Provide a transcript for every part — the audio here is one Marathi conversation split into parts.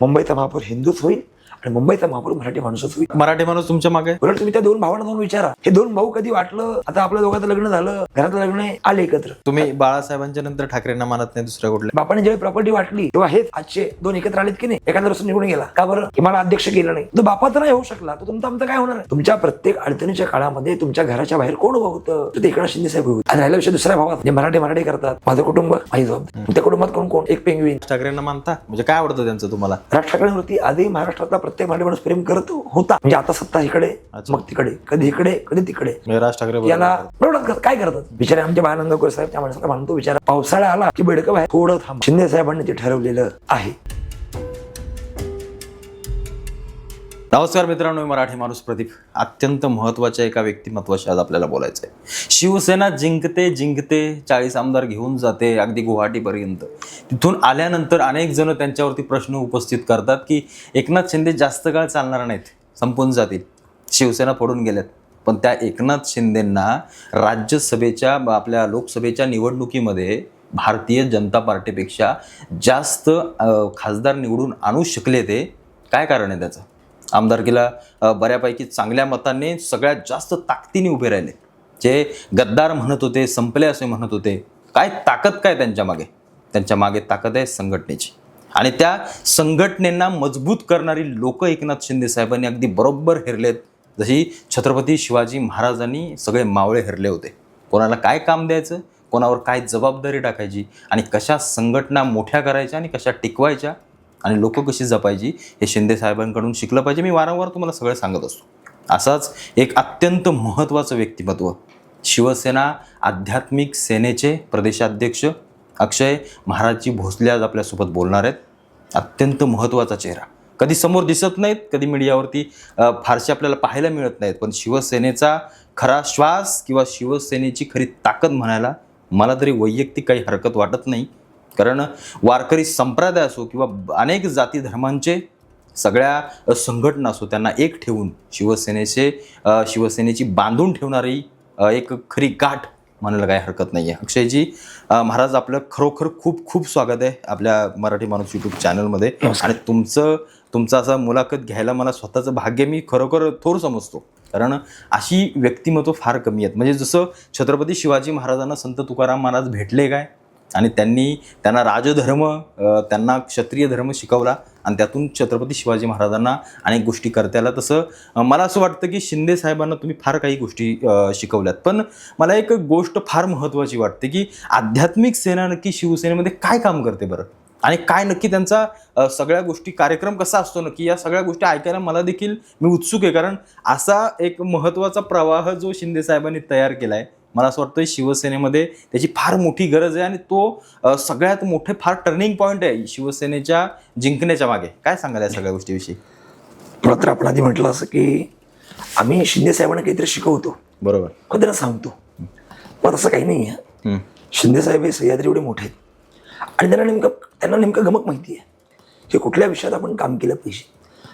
मुंबईचा महापौर हिंदूच होईल आणि मुंबईचा महापौर मराठी माणूसच होईल. मराठी माणूस तुमच्या मागे. उलट तुम्ही त्या दोन भावांना जाऊन विचारा, हे दोन भाऊ कधी वाटलं आता आपल्या दोघांचं लग्न झालं, घरातलं लग्न आहे, आले एकत्र. तुम्ही बाळासाहेबांच्या नंतर ठाकरेंना मानत नाही दुसऱ्या कुठल्या? बापाने जेव्हा प्रॉपर्टी वाटली तेव्हा हेच आजचे दोन एकत्र आलेत की नाही, एखादा रस्ता निघून गेला का बरं, की मला अध्यक्ष केलं नाही, तो बापाचं नाही होऊ शकला तर तुमचं आमचं काय होणार आहे? तुमच्या प्रत्येक अडचणीच्या काळामध्ये तुमच्या घराच्या बाहेर कोण उभं होतं, तर ते एकनाथ शिंदे साहेब होते. आणि राहिला विषय दुसऱ्या भावात, जे मराठी करतात, माझं कुटुंब माझी जबाबदारी. त्या कुटुंबात कोण कोण, एक पेंगवीन. ठाकरेंना मानता म्हणजे काय आवडतं त्यांचं तुम्हाला? राज ठाकरेंवरती आधी महाराष्ट्रातला प्रत्येक मराठी माणूस प्रेम करत होता. म्हणजे आता सत्ता इकडे मग तिकडे, कधी इकडे कधी तिकडे. राज ठाकरे याला बरोबर काय करतात बिचारे आमचे बाळानंदकर साहेब, त्या माणसाला म्हणतो विचारा, पावसाळा आला की बेडकं बाहेर थोडं थांब. शिंदे साहेबांनी ते ठरवलेलं आहे. नमस्कार मित्रांनो, मी मराठी माणूस प्रदीप. अत्यंत महत्वाच्या एका व्यक्तिमत्वाशी आज आपल्याला बोलायचं आहे. शिवसेना जिंकते 40 आमदार घेऊन जाते अगदी गुवाहाटीपर्यंत. तिथून आल्यानंतर अनेक जण त्यांच्यावरती प्रश्न उपस्थित करतात की एकनाथ शिंदे जास्त काळ चालणार नाहीत, संपून जातील, शिवसेना पडून गेल्यात. पण त्या एकनाथ शिंदेंना राज्यसभेच्या आपल्या लोकसभेच्या निवडणुकीमध्ये भारतीय जनता पार्टीपेक्षा जास्त खासदार निवडून आणू शकले. ते काय कारण आहे त्याचं? आमदारकीला बऱ्यापैकी चांगल्या मतांनी सगळ्यात जास्त ताकदीने उभे राहिले. जे गद्दार म्हणत होते, संपले असे म्हणत होते, काय ताकद काय त्यांच्या मागे? त्यांच्या मागे ताकद आहे संघटनेची. आणि त्या संघटनेला मजबूत करणारी लोक एकनाथ शिंदे साहेबांनी अगदी बरोबर हेरलेत, जशी छत्रपती शिवाजी महाराजांनी सगळे मावळे हेरले होते. कोणाला काय काम द्यायचं, कोणावर काय जबाबदारी टाकायची आणि कशा संघटना मोठ्या करायच्या आणि कशा टिकवायच्या आणि लोक कशी जपायची हे शिंदे साहेबांकडून शिकलं पाहिजे. मी वारंवार तुम्हाला सगळं सांगत असतो. असाच एक अत्यंत महत्त्वाचं व्यक्तिमत्व, शिवसेना आध्यात्मिक सेनेचे प्रदेशाध्यक्ष अक्षय महाराजजी भोसले आज आपल्यासोबत बोलणार आहेत. अत्यंत महत्त्वाचा चेहरा, कधी समोर दिसत नाहीत, कधी मीडियावरती फारसे आपल्याला पाहायला मिळत नाहीत, पण शिवसेनेचा खरा श्वास किंवा शिवसेनेची खरी ताकद म्हणायला मला तरी वैयक्तिक काही हरकत वाटत नाही. कारण वारकरी संप्रदाय असो किंवा अनेक जाती धर्मांचे सगळ्या संघटना असो, त्यांना एक ठेवून शिवसेनेची बांधून ठेवणारी एक खरी गाठ म्हणायला काही हरकत नाही आहे. अक्षयजी महाराज, आपलं खरोखर खूप खूप स्वागत आहे आपल्या मराठी माणूस यूट्यूब चॅनलमध्ये. आणि तुमचं असं मुलाखत घ्यायला मला स्वतःचं भाग्य मी खरोखर थोर समजतो. कारण अशी व्यक्तिमत्व फार कमी आहेत. म्हणजे जसं छत्रपती शिवाजी महाराजांना संत तुकाराम महाराज भेटले काय आणि त्यांना राजधर्म, त्यांना क्षत्रिय धर्म शिकवला आणि त्यातून छत्रपती शिवाजी महाराजांना अनेक गोष्टी करता आल्या, तसं मला असं वाटतं की शिंदे साहेबांना तुम्ही फार काही गोष्टी शिकवल्यात. पण मला एक गोष्ट फार महत्त्वाची वाटते की आध्यात्मिक सेना नक्की शिवसेनेमध्ये काय काम करते बरं, आणि काय नक्की त्यांचा सगळ्या गोष्टी कार्यक्रम कसा असतो नक्की, या सगळ्या गोष्टी ऐकायला मला देखील मी उत्सुक आहे. कारण असा एक महत्त्वाचा प्रवाह जो शिंदे साहेबांनी तयार केला आहे, मला असं वाटतं शिवसेनेमध्ये त्याची फार मोठी गरज आहे. आणि तो सगळ्यात मोठे फार टर्निंग पॉईंट आहे शिवसेनेच्या जिंकण्याच्या मागे. काय सांगाल या सगळ्या गोष्टीविषयी? मला तर आपण आधी म्हटलं असं की आम्ही शिंदे साहेबांना काहीतरी शिकवतो, बरोबर, कधी ना सांगतो, पण असं काही नाही आहे. शिंदे साहेब हे सह्याद्री एवढे मोठे आहेत आणि त्यांना नेमकं गमक माहिती आहे की कुठल्या विषयात आपण काम केलं पाहिजे.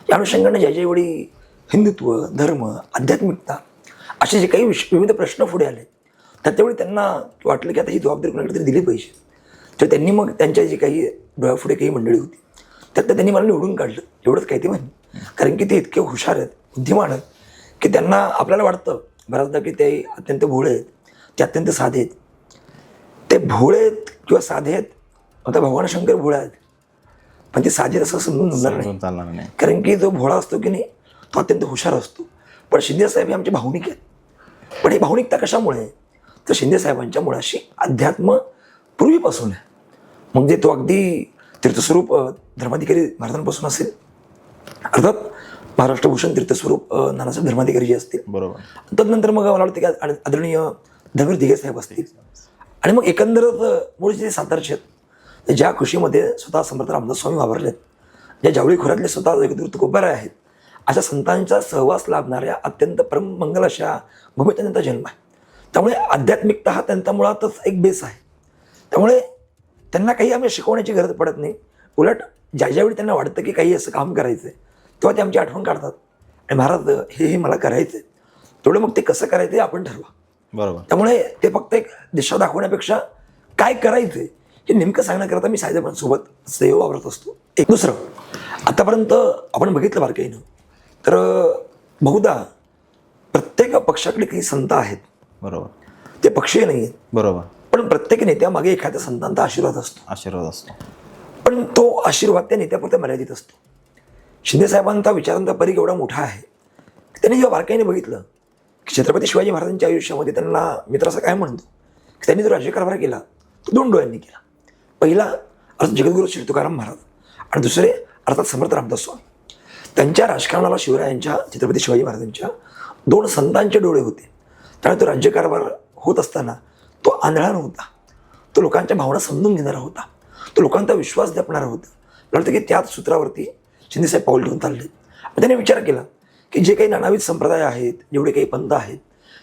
या अनुषंगाने ज्यावेळी हिंदुत्व, धर्म, आध्यात्मिकता असे जे काही विविध प्रश्न पुढे आले, तर त्यावेळी त्यांना वाटलं की आता ही जबाबदारी कोणाकडे तरी दिली पाहिजे. तर त्यांनी मग त्यांच्या जी काही डोळ्यापुढे काही मंडळी होती त्यात त्यांनी मला निवडून काढलं. एवढंच काही ते म्हणे, कारण की ते इतके हुशार आहेत, बुद्धिमान आहेत की त्यांना आपल्याला वाटतं बऱ्याचदा की ते अत्यंत भोळे आहेत, ते अत्यंत साधे आहेत. ते भोळे आहेत किंवा साधे आहेत, आता भगवान शंकर भोळे आहेत, पण ते साधे असं समजून चालणार नाही. कारण की जो भोळा असतो की नाही तो अत्यंत हुशार असतो. पण शिंदे साहेब हे आमचे भावनिक आहेत. पण ही भावनिकता कशामुळे? तर शिंदे साहेबांच्या मुळाशी अध्यात्म पूर्वीपासून आहे. म्हणजे तो अगदी तीर्थस्वरूप धर्माधिकारी महाराजांपासून असेल, अर्थात महाराष्ट्रभूषण तीर्थस्वरूप नानासाहेब धर्माधिकारी जे असतील, बरोबर. तदनंतर मग मला वाटतं की आदरणीय धर्मेश दिघे साहेब असतील. आणि मग एकंदरच मूळचे जे सातारचे आहेत, ज्या कृषीमध्ये स्वतः समर्थ रामदास स्वामी वापरलेत, ज्या जावळी खोऱ्यातले स्वतः जगद्गुरु तुकोबाराय आहेत, अशा संतांचा सहवास लाभणाऱ्या अत्यंत परममंगल अशा भूमीत त्यांचा जन्म आहे. त्यामुळे आध्यात्मिकता हा त्यांचा मुळातच एक बेस आहे. त्यामुळे त्यांना काही आम्ही शिकवण्याची गरज पडत नाही. उलट ज्यावेळी त्यांना वाटतं की काही असं काम करायचं आहे तेव्हा ते आमची आठवण काढतात आणि महाराज हे मला करायचं आहे, तेवढं मग ते कसं करायचं आपण ठरवा, बरोबर. त्यामुळे ते फक्त एक दिशा दाखवण्यापेक्षा काय करायचं हे नेमकं सांगण्याकरता मी साहेबांसोबत सहयोग वापरत असतो. एक दुसरं आतापर्यंत आपण बघितलं बारकाईनं तर बहुधा प्रत्येक पक्षाकडे काही संत आहेत. बरोबर. ते पक्षीय नाही आहेत, बरोबर. पण प्रत्येक नेत्यामागे एखाद्या संतांचा आशीर्वाद असतो. आशीर्वाद असतो. पण तो आशीर्वाद त्या नेत्यापुरता मर्यादित असतो. शिंदे साहेबांचा विचारांचा परीघ एवढा मोठा आहे की त्यांनी जेव्हा बारकाईने बघितलं की छत्रपती शिवाजी महाराजांच्या आयुष्यामध्ये त्यांना मित्र असं काय म्हणतो की त्यांनी जो राज्यकारभार केला तो 2 डोळ्यांनी केला. पहिला अर्थात जगद्गुरू श्री तुकाराम महाराज आणि दुसरे अर्थात समर्थ रामदास स्वामी. त्यांच्या राजकारणाला शिवरायांच्या छत्रपती शिवाजी महाराजांच्या 2 संतांचे डोळे होते. त्यामुळे तो राज्यकारभार होत असताना तो आंधळा नव्हता, तो लोकांच्या भावना समजून घेणारा होता, तो लोकांचा विश्वास जपणारा होता. मला वाटतं की त्याच सूत्रावरती शिंदेसाहेब पाऊल ठेवून चालले. त्याने विचार केला की जे काही नानाविध संप्रदाय आहेत, जेवढे काही पंथ आहेत,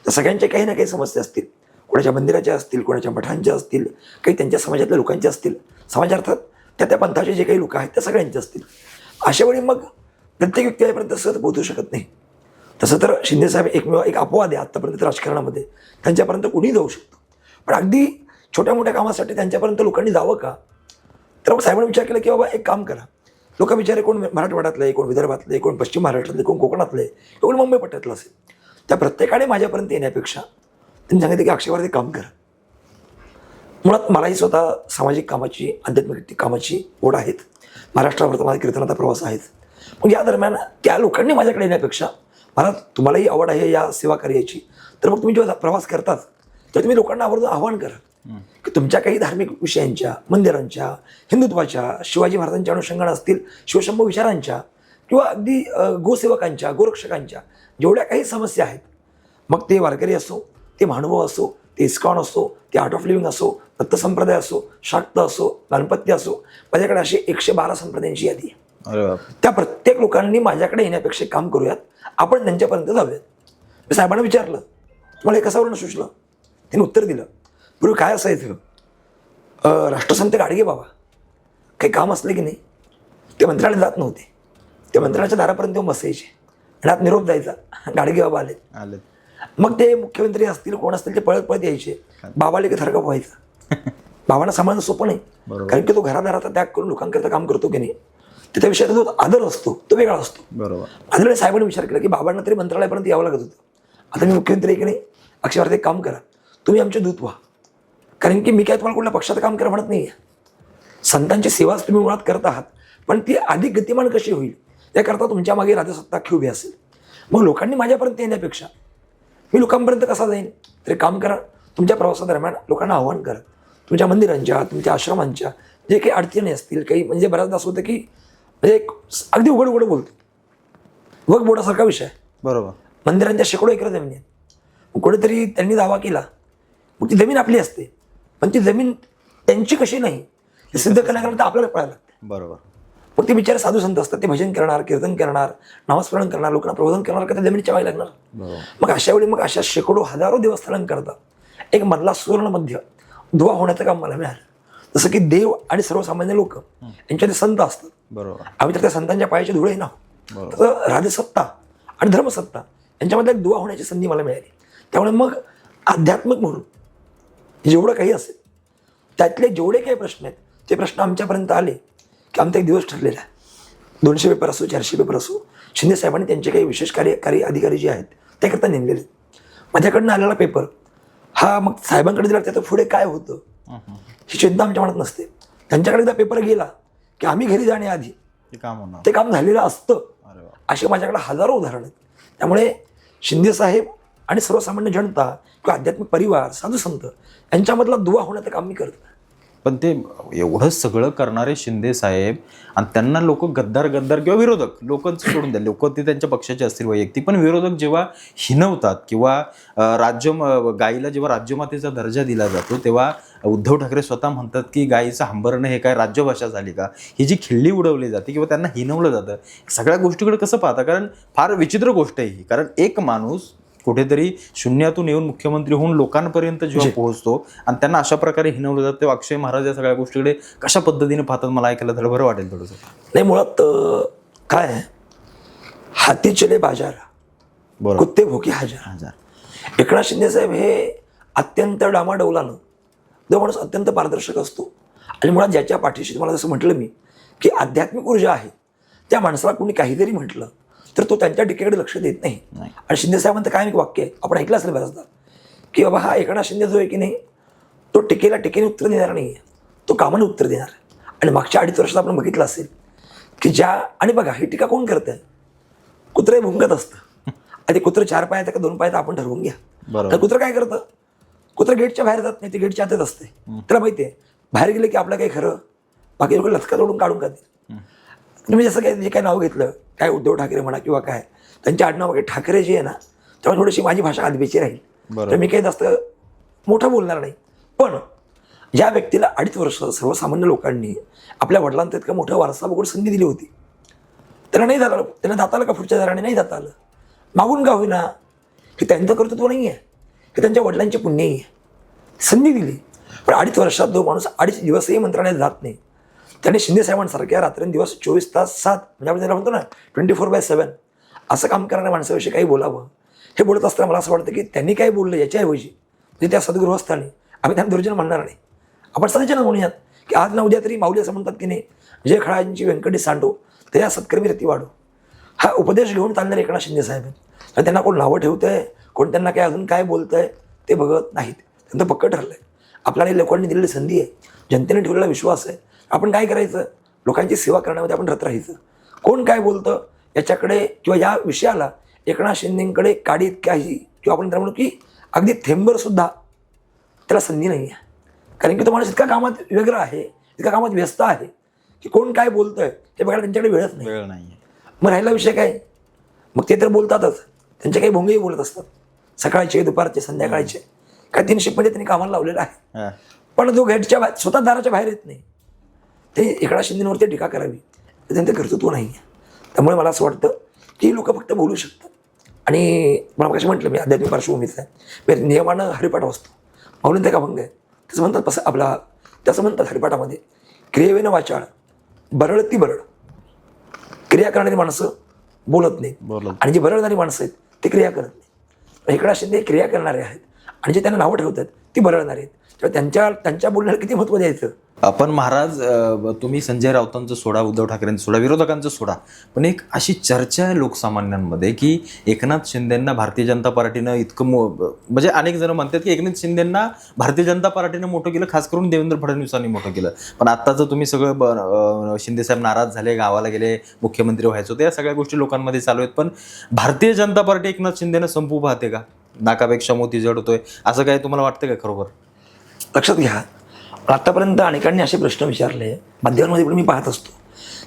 त्या सगळ्यांच्या काही ना काही समस्या असतील. कोणाच्या मंदिराच्या असतील, कोणाच्या मठांच्या असतील, काही त्यांच्या समाजातल्या लोकांच्या असतील. समाजार्थात त्या पंथाचे जे काही लोक आहेत त्या सगळ्यांचे असतील. अशा वेळी मग प्रत्येक व्यक्ती यापर्यंत सहज पोहोचू शकत नाही. तसं तर शिंदेसाहेब एक अपवाद आहे आत्तापर्यंत राजकारणामध्ये, त्यांच्यापर्यंत कुणीही जाऊ शकतो. पण अगदी छोट्या मोठ्या कामासाठी त्यांच्यापर्यंत लोकांनी जावं का? तर मग साहेबांनी विचार केला की बाबा एक काम करा. लोक विचारे कोण मराठवाड्यातले, कोण विदर्भातले, कोण पश्चिम महाराष्ट्रातले, कोण कोकणातले, कोण मुंबई पट्ट्यातलं असेल. त्या प्रत्येकाने माझ्यापर्यंत येण्यापेक्षा त्यांनी सांगितलं की अक्षयवरती काम करा. मुळात मलाही स्वतः सामाजिक कामाची, आध्यात्मिक कामाची ओढ आहेत. महाराष्ट्रावर माझा कीर्तनाचा प्रवास आहेच. मग या दरम्यान त्या लोकांनी माझ्याकडे येण्यापेक्षा मला तुम्हालाही आवड आहे या सेवा कार्याची, तर मग तुम्ही जेव्हा प्रवास करतात तर तुम्ही लोकांना आवर्जून आव्हान करा की तुमच्या काही धार्मिक विषयांच्या, मंदिरांच्या, हिंदुत्वाच्या, शिवाजी महाराजांच्या अनुषंगाने असतील, शिवशंभू विचारांच्या किंवा अगदी गोसेवकांच्या, गोरक्षकांच्या जेवढ्या काही समस्या आहेत, मग ते वारकरी असो, ते महानुभाव असो, ते इस्कॉन असो, ते आर्ट ऑफ लिव्हिंग असो, दत्त संप्रदाय असो, शाक्त असो, गणपती असो, माझ्याकडे अशी 112 संप्रदायांची यादी आहे. त्या प्रत्येक लोकांनी माझ्याकडे येण्यापेक्षा काम करूयात, आपण त्यांच्यापर्यंत जाऊयात. मी साहेबांना विचारलं तुम्हाला हे कसावरून सुचलं? त्यांनी उत्तर दिलं, पूर्वी काय असायचं, राष्ट्रसंत गाडगे बाबा काही काम असले की नाही ते मंत्रालयात जात नव्हते. ते मंत्रालयाच्या दारापर्यंत येऊन बसायचे आणि आत निरोप जायचा, गाडगे बाबा आले. मग ते मुख्यमंत्री असतील, कोण असतील, ते पळत पळत यायचे. बाबाला की थरकाप व्हायचा. बाबांना सांभाळणं सोपं नाही, कारण की तो घरादाराचा त्याग करून लोकांकरता काम करतो की नाही, त्या विषयाचा जो आदर असतो तो वेगळा असतो. बरोबर. आदरणीय साहेबांनी विचार केला की बाबांना तरी मंत्रालयापर्यंत यावं लागत होतं. आता मी मुख्यमंत्री की नाही, अक्षयवरती एक काम करा, तुम्ही आमचे दूत व्हा. कारण की मी काय तुम्हाला कुठल्या पक्षाचं काम करा म्हणत नाही आहे. संतांची सेवाच तुम्ही मुळात करत आहात, पण ती अधिक गतिमान कशी होईल याकरता तुमच्या मागे राजसत्ता उभी असेल. मग लोकांनी माझ्यापर्यंत येण्यापेक्षा मी लोकांपर्यंत कसा जाईन? तरी काम करा. तुमच्या प्रवासादरम्यान लोकांना आव्हान करा, तुमच्या मंदिरांच्या, तुमच्या आश्रमांच्या जे काही अडचणी असतील, काही म्हणजे बऱ्याचदा असं होतं की म्हणजे अगदी उघड बोलतो, वग बोर्डासारखा विषय. बरोबर. मंदिरांच्या शेकडो एकर जमिनी आहेत. मग कुठेतरी त्यांनी दावा केला, मग ती जमीन आपली असते, पण ती जमीन त्यांची कशी नाही हे सिद्ध करण्याकरता आपल्याला पळायला लागते. बरोबर. मग ते बिचारे साधू संत असतात, ते भजन करणार, कीर्तन करणार, नामस्मरण करणार, लोकांना प्रबोधन करणार, का त्या जमिनीच्या व्हायला लागणार. मग अशा वेळी मग अशा शेकडो हजारो देवस्थानांकरता एक मधला सुवर्ण मध्य दुवा होण्याचं काम मला मिळालं. जसं की देव आणि सर्वसामान्य लोक यांच्या ते संत असतात. बरोबर. आम्ही तर त्या संतांच्या पायाचे धुळे ना. तर राजसत्ता आणि धर्मसत्ता यांच्यामध्ये एक दुवा होण्याची संधी मला मिळाली. त्यामुळे मग आध्यात्मिक म्हणून जेवढं काही असेल त्यातले जेवढे काही प्रश्न आहेत ते प्रश्न आमच्यापर्यंत आले की आमचा एक दिवस ठरलेला आहे. 200 पेपर असो, 400 पेपर असो, शिंदे साहेबांनी त्यांचे काही विशेष कार्यकारी अधिकारी जे आहेत त्याकरता नेमलेले. माझ्याकडनं आलेला पेपर हा मग साहेबांकडे दिला, त्याचं पुढे काय होतं ही चिंता आमच्या मनात नसते. त्यांच्याकडे एकदा पेपर गेला की आम्ही घरी जाण्याआधी ते काम झालेलं असतं. असे माझ्याकडे हजारो उदाहरण आहेत. त्यामुळे शिंदे साहेब आणि सर्वसामान्य जनता किंवा आध्यात्मिक परिवार, साधू संत यांच्यामधला दुवा होण्याचं काम मी करतो. पण ते एवढं सगळं करणारे शिंदे साहेब आणि त्यांना लोक गद्दार किंवा विरोधक, लोक सोडून द्या, लोक ते त्यांच्या पक्षाचे असतील वैयक्तिक, पण विरोधक जेव्हा हिनवतात किंवा गायीला जेव्हा राज्यमातेचा दर्जा दिला जातो तेव्हा उद्धव ठाकरे स्वतः म्हणतात की गायीचं हंबरणं हे काय राज्यभाषा झाली का, ही जी खिल्ली उडवली जाते किंवा त्यांना हिनवलं जातं, सगळ्या गोष्टीकडे कसं पाहता? कारण फार विचित्र गोष्ट आहे ही. कारण एक माणूस कुठेतरी शून्यातून येऊन मुख्यमंत्री होऊन लोकांपर्यंत जेव्हा पोहोचतो आणि त्यांना अशा प्रकारे हिनवलं जातं, तेव्हा अक्षय महाराज या सगळ्या गोष्टीकडे कशा पद्धतीने पाहतात मला ऐकायला थोडं बरं वाटेल थोडंसं. नाही, मुळात काय आहे, हाती चले बाजार, कुत्ते भोके हजार. एकनाथ शिंदे साहेब हे अत्यंत डामाडौलानं, जो माणूस अत्यंत पारदर्शक असतो आणि मुळात ज्याच्या पाठीशी तुम्हाला जसं म्हटलं मी की आध्यात्मिक ऊर्जा आहे, त्या माणसाला कोणी काहीतरी म्हटलं तर तो त्यांच्या टीकेकडे लक्ष देत नाही. आणि शिंदे साहेबांचं काय एक वाक्य आहे, आपण ऐकलं असेल बऱ्याचदा, की बाबा हा एकनाथ शिंदे जो आहे की नाही, तो टीकेने उत्तर देणार नाही आहे, तो कामाने उत्तर देणार. आणि मागच्या 2.5 वर्षात आपण बघितलं असेल की आणि बघा ही टीका कोण करतंय, कुत्रे भुंकत असतं. आणि ते कुत्रं 4 पायाचं का 2 पायाचं आपण ठरवून घ्या. तर कुत्रं काय करतं, कुत्रं गेटच्या बाहेर जात नाही, ते गेटच्या आतच असते. त्याला माहिती आहे बाहेर गेले की आपलं काही खरं, बाकी लोक लचका तोडून काढून खातील. तुम्ही जसं काय जे काय नाव घेतलं, काय उद्धव ठाकरे म्हणा किंवा काय त्यांच्या आडनाव वगैरे ठाकरे जी आहे ना, तेव्हा थोडीशी माझी भाषा आदबीची राहील. तर मी काही जास्त मोठं बोलणार नाही. पण ज्या व्यक्तीला 2.5 वर्ष सर्वसामान्य लोकांनी आपल्या वडिलांना इतकं मोठं वारसा बघून संधी दिली होती, त्यांना नाही झालं, त्यांना जाता आलं का पुढच्या दाराने नाही जाता आलं, मागून का होईना, हे त्यांचं कर्तृत्व नाही आहे, हे त्यांच्या वडिलांची पुण्यही आहे. संधी दिली, पण 2.5 वर्षात जो माणूस 2.5 दिवसही मंत्रालयात जात नाही, त्याने शिंदे साहेबांसारख्या रात्रंदिवस 24 तास 7 म्हणजे आपण त्याला म्हणतो ना 24/7 असं काम करणाऱ्या माणसाविषयी काही बोलावं. हे बोलत असताना मला असं वाटतं की त्यांनी काय बोललं याच्याऐवजी म्हणजे त्या सद्गृहस्थानी आम्ही त्यांना दुर्जन म्हणणार नाही, आपण सज्जन म्हणूयात की आज ना उद्या तरी माऊली असं म्हणतात की नाही, जे खळांची व्यंकटी सांडो ते या सत्कर्मी रती वाढो. हा उपदेश घेऊन चालणारे एकनाथ शिंदे साहेब आहेत. त्यांना कोण नावं ठेवतंय, कोण त्यांना काय अजून काय बोलतंय ते बघत नाहीत. त्यांचं पक्कं ठरलंय, आपल्याला लोकांनी दिलेली संधी आहे, जनतेने ठेवलेला विश्वास आहे, आपण काय करायचं, लोकांची सेवा करण्यामध्ये आपण रत राहायचं. कोण काय बोलतं याच्याकडे किंवा या विषयाला एकनाथ शिंदेकडे काडीत काही किंवा आपण त्याला म्हणू की अगदी थेंबर सुद्धा त्याला संधी नाही आहे. कारण की तो माणूस इतका कामात वेगळा आहे, इतका कामात व्यस्त आहे की कोण काय बोलतंय ते बघायला त्यांच्याकडे वेळच नाही. मग राहिला विषय काय, मग ते तर बोलतातच, त्यांचे काही भोंगेही बोलत असतात, सकाळचे दुपारचे संध्याकाळचे, काय 3 शिफ्टमध्ये त्यांनी कामाला लावलेलं आहे. पण जो गेटच्या स्वतः दाराच्या बाहेर येत नाही, ते एकनाथ शिंदेवरती टीका करावी तर त्यांचं कर्तृत्व नाही आहे. त्यामुळे मला असं वाटतं की लोक फक्त बोलू शकतात. आणि मला कशी म्हटलं मी आध्यात्मिक पार्श्वभूमीचा आहे, मी नियमानं हरिपाठ वाचतो, माऊलींचा का भंग आहे तसं म्हणतात, त्याचं म्हणतात हरिपाठामध्ये क्रियेवेनं वाचाळ बरळती बरळ. क्रिया करणारी माणसं बोलत नाहीत आणि जी बरळणारी माणसं आहेत ते क्रिया करत नाही. एकनाथ शिंदे क्रिया करणारे आहेत आणि जे त्यांना नावं ठेवतात ती बरळणारी आहेत. तेव्हा त्यांच्या बोलण्याला किती महत्त्व द्यायचं. आपण महाराज तुम्ही संजय राऊतांचं सोडा, उद्धव ठाकरेंचं सोडा, विरोधकांचं सोडा, पण एक अशी चर्चा आहे लोकसामान्यांमध्ये की एकनाथ शिंदेंना भारतीय जनता पार्टीनं इतकं म्हणजे अनेक जण म्हणतात की एकनाथ शिंदेंना भारतीय जनता पार्टीनं मोठं केलं, खास करून देवेंद्र फडणवीसांनी मोठं केलं. पण आत्ताचं तुम्ही सगळं शिंदे साहेब नाराज झाले, गावाला गेले, मुख्यमंत्री व्हायचं होतं, या सगळ्या गोष्टी लोकांमध्ये चालू आहेत. पण भारतीय जनता पार्टी एकनाथ शिंदेनं संपू पाहते का, नाकापेक्षा मोती जड होतोय, असं काय तुम्हाला वाटतं का खरोबर? लक्षात घ्या, आतापर्यंत अनेकांनी असे प्रश्न विचारले, माध्यमांमध्ये पण मी पाहत असतो,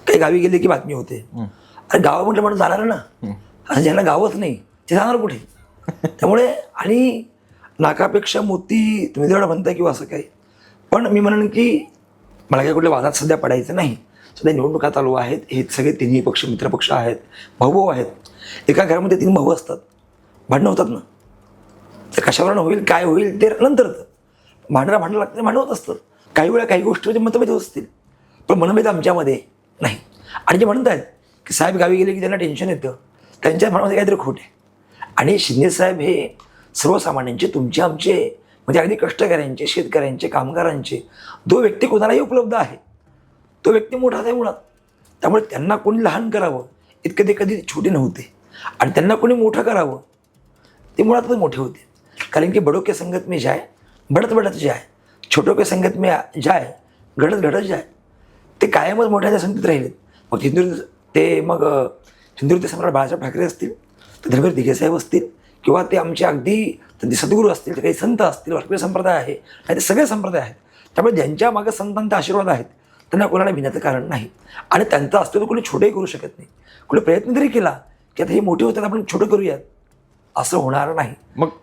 काही गावी गेले की बातमी होते, अरे गावा म्हटलं म्हणून जाणार ना, आणि ज्यांना गावच नाही ते जाणार कुठे. त्यामुळे आणि नाकापेक्षा मोती तुम्ही जेवढं म्हणताय किंवा असं काही, पण मी म्हणेन की मला काही कुठल्या वादात सध्या पडायचं नाही. सध्या निवडणुका चालू आहेत, हे सगळे तिन्ही पक्ष मित्रपक्ष आहेत, भाऊ आहेत. एका घरामध्ये 3 भाऊ असतात, भांडणं होतात ना, ते कशावरून होईल काय होईल ते नंतरचं, भांडणं लागतं, भांडण होत असतं. काही वेळा काही गोष्टी मतभेद होत असतील, पण मनभेद आमच्यामध्ये नाही. आणि जे म्हणत आहेत की साहेब गावी गेले की त्यांना टेन्शन येतं, त्यांच्या मनामध्ये काहीतरी खोट आहे. आणि शिंदे साहेब हे सर्वसामान्यांचे, तुमचे आमचे म्हणजे अगदी कष्टकऱ्यांचे, शेतकऱ्यांचे, कामगारांचे जो व्यक्ती कोणालाही उपलब्ध आहे तो व्यक्ती मोठा आहे मुळात. त्यामुळे त्यांना कोणी लहान करावं इतकं ते कधी छोटे नव्हते, आणि त्यांना कोणी मोठं करावं ते मुळातच मोठे होते. कारण की बडो के संगत में जाय बढत बढत जाय, छोटो के संगत में जाय घडत घडत जाय. ते कायमच मोठ्याच्या संगतीत राहिलेत. मग हिंदुत्व सम्राट बाळासाहेब ठाकरे असतील, तर धर्मवीर दिघेसाहेब असतील, किंवा ते आमचे अगदी सद्गुरू असतील, ते काही संत असतील, वारकरी संप्रदाय आहे, नाही ते सगळे संप्रदाय आहेत. त्यामुळे ज्यांच्या मागे संतांचे आशीर्वाद आहेत त्यांना कोणाला भिण्याचं कारण नाही. आणि त्यांचं अस्तित्व कोणी छोटंही करू शकत नाही. कोणी प्रयत्न तरी केला की आता हे मोठे होतात आपण छोटं करूयात, असं होणार नाही.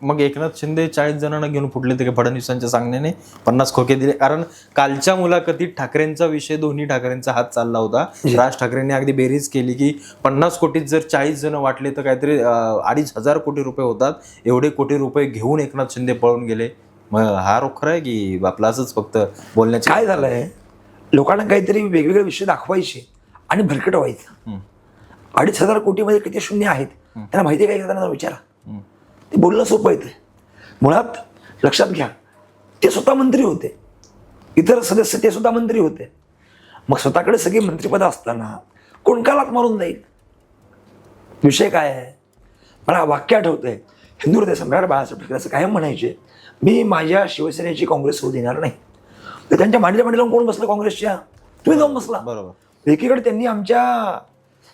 मग एकनाथ शिंदे 40 जणांना घेऊन फुटले ते फडणवीसांच्या सांगण्याने 50 खोके दिले. कारण कालच्या मुलाखतीत ठाकरेंचा विषय, दोन्ही ठाकरेंचा हात चालला होता. राज ठाकरेंनी अगदी बेरीज केली की 50 कोटीत जर 40 जण वाटले तर काहीतरी 2,500 कोटी रुपये होतात. एवढे कोटी रुपये घेऊन एकनाथ शिंदे पळून गेले. मग हा रोख खरं आहे की आपलं असंच फक्त बोलण्याचं? काय झालंय, लोकांना काहीतरी वेगवेगळे विषय दाखवायचे आणि भरकटवायचं. 2,500 कोटीमध्ये किती शून्य आहेत त्यांना माहिती आहे, काय त्यांना विचारा. ते बोलणं सोपं येते. मुळात लक्षात घ्या, ते स्वतः मंत्री होते, इतर सदस्य ते सुद्धा मंत्री होते. मग स्वतःकडे सगळी मंत्रिपदं असताना कोण का लात मारून जाईल? विषय काय आहे? मला वाक्य आठवतंय, हिंदू हृदय सम्राट बाळासाहेब ठाकरे असं कायम म्हणायचे, मी माझ्या शिवसेनेची काँग्रेस होऊ देणार नाही. तर त्यांच्या मांडीला मांडी लावून कोण बसलं काँग्रेसच्या? तुम्ही जाऊन बसला. बरोबर. एकीकडे त्यांनी आमच्या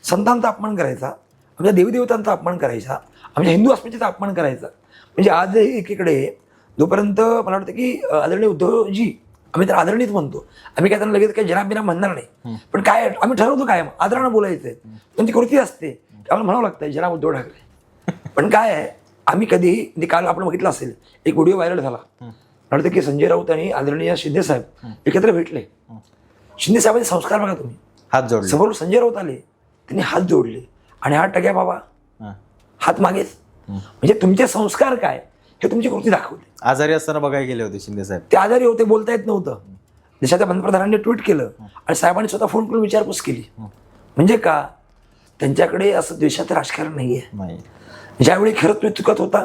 संतांचा अपमान करायचा, आमच्या देवीदेवतांचा अपमान करायचा, आमच्या हिंदू अस्मितेचा अपमान करायचा. म्हणजे आजही एकीकडे जोपर्यंत मला वाटतं की आदरणीय उद्धवजी, आम्ही तर आदरणीच म्हणतो, आम्ही काय त्यांना लगेच काही जनाब बिनाब म्हणणार नाही, पण काय आम्ही ठरवतो कायम आदरानं बोलायचंय. त्यांची कृती असते, आम्हाला म्हणावं लागतं जनाब उद्धव ठाकरे. पण काय आहे, आम्ही कधीही काल आपण बघितलं असेल, एक व्हिडिओ व्हायरल झाला, मला वाटतं की संजय राऊत आणि आदरणीय शिंदे साहेब एकत्र भेटले. शिंदे साहेबांचे संस्कार बघा तुम्ही, हात जोडले. समोर संजय राऊत आले, त्यांनी हात जोडले आणि हात टक्या बाबा, हात मागेच. म्हणजे तुमचे संस्कार काय हे तुमची कृती दाखवते. आजारी असताना बघायला गेले होते शिंदे साहेब, ते आजारी होते, बोलता येत नव्हतं. देशाच्या पंतप्रधानांनी ट्विट केलं आणि साहेबांनी स्वतः फोन करून विचारपूस केली. म्हणजे का? त्यांच्याकडे असं द्वेषाचं राजकारण नाहीये. ज्यावेळी खरंच तुम्ही चुकत होता,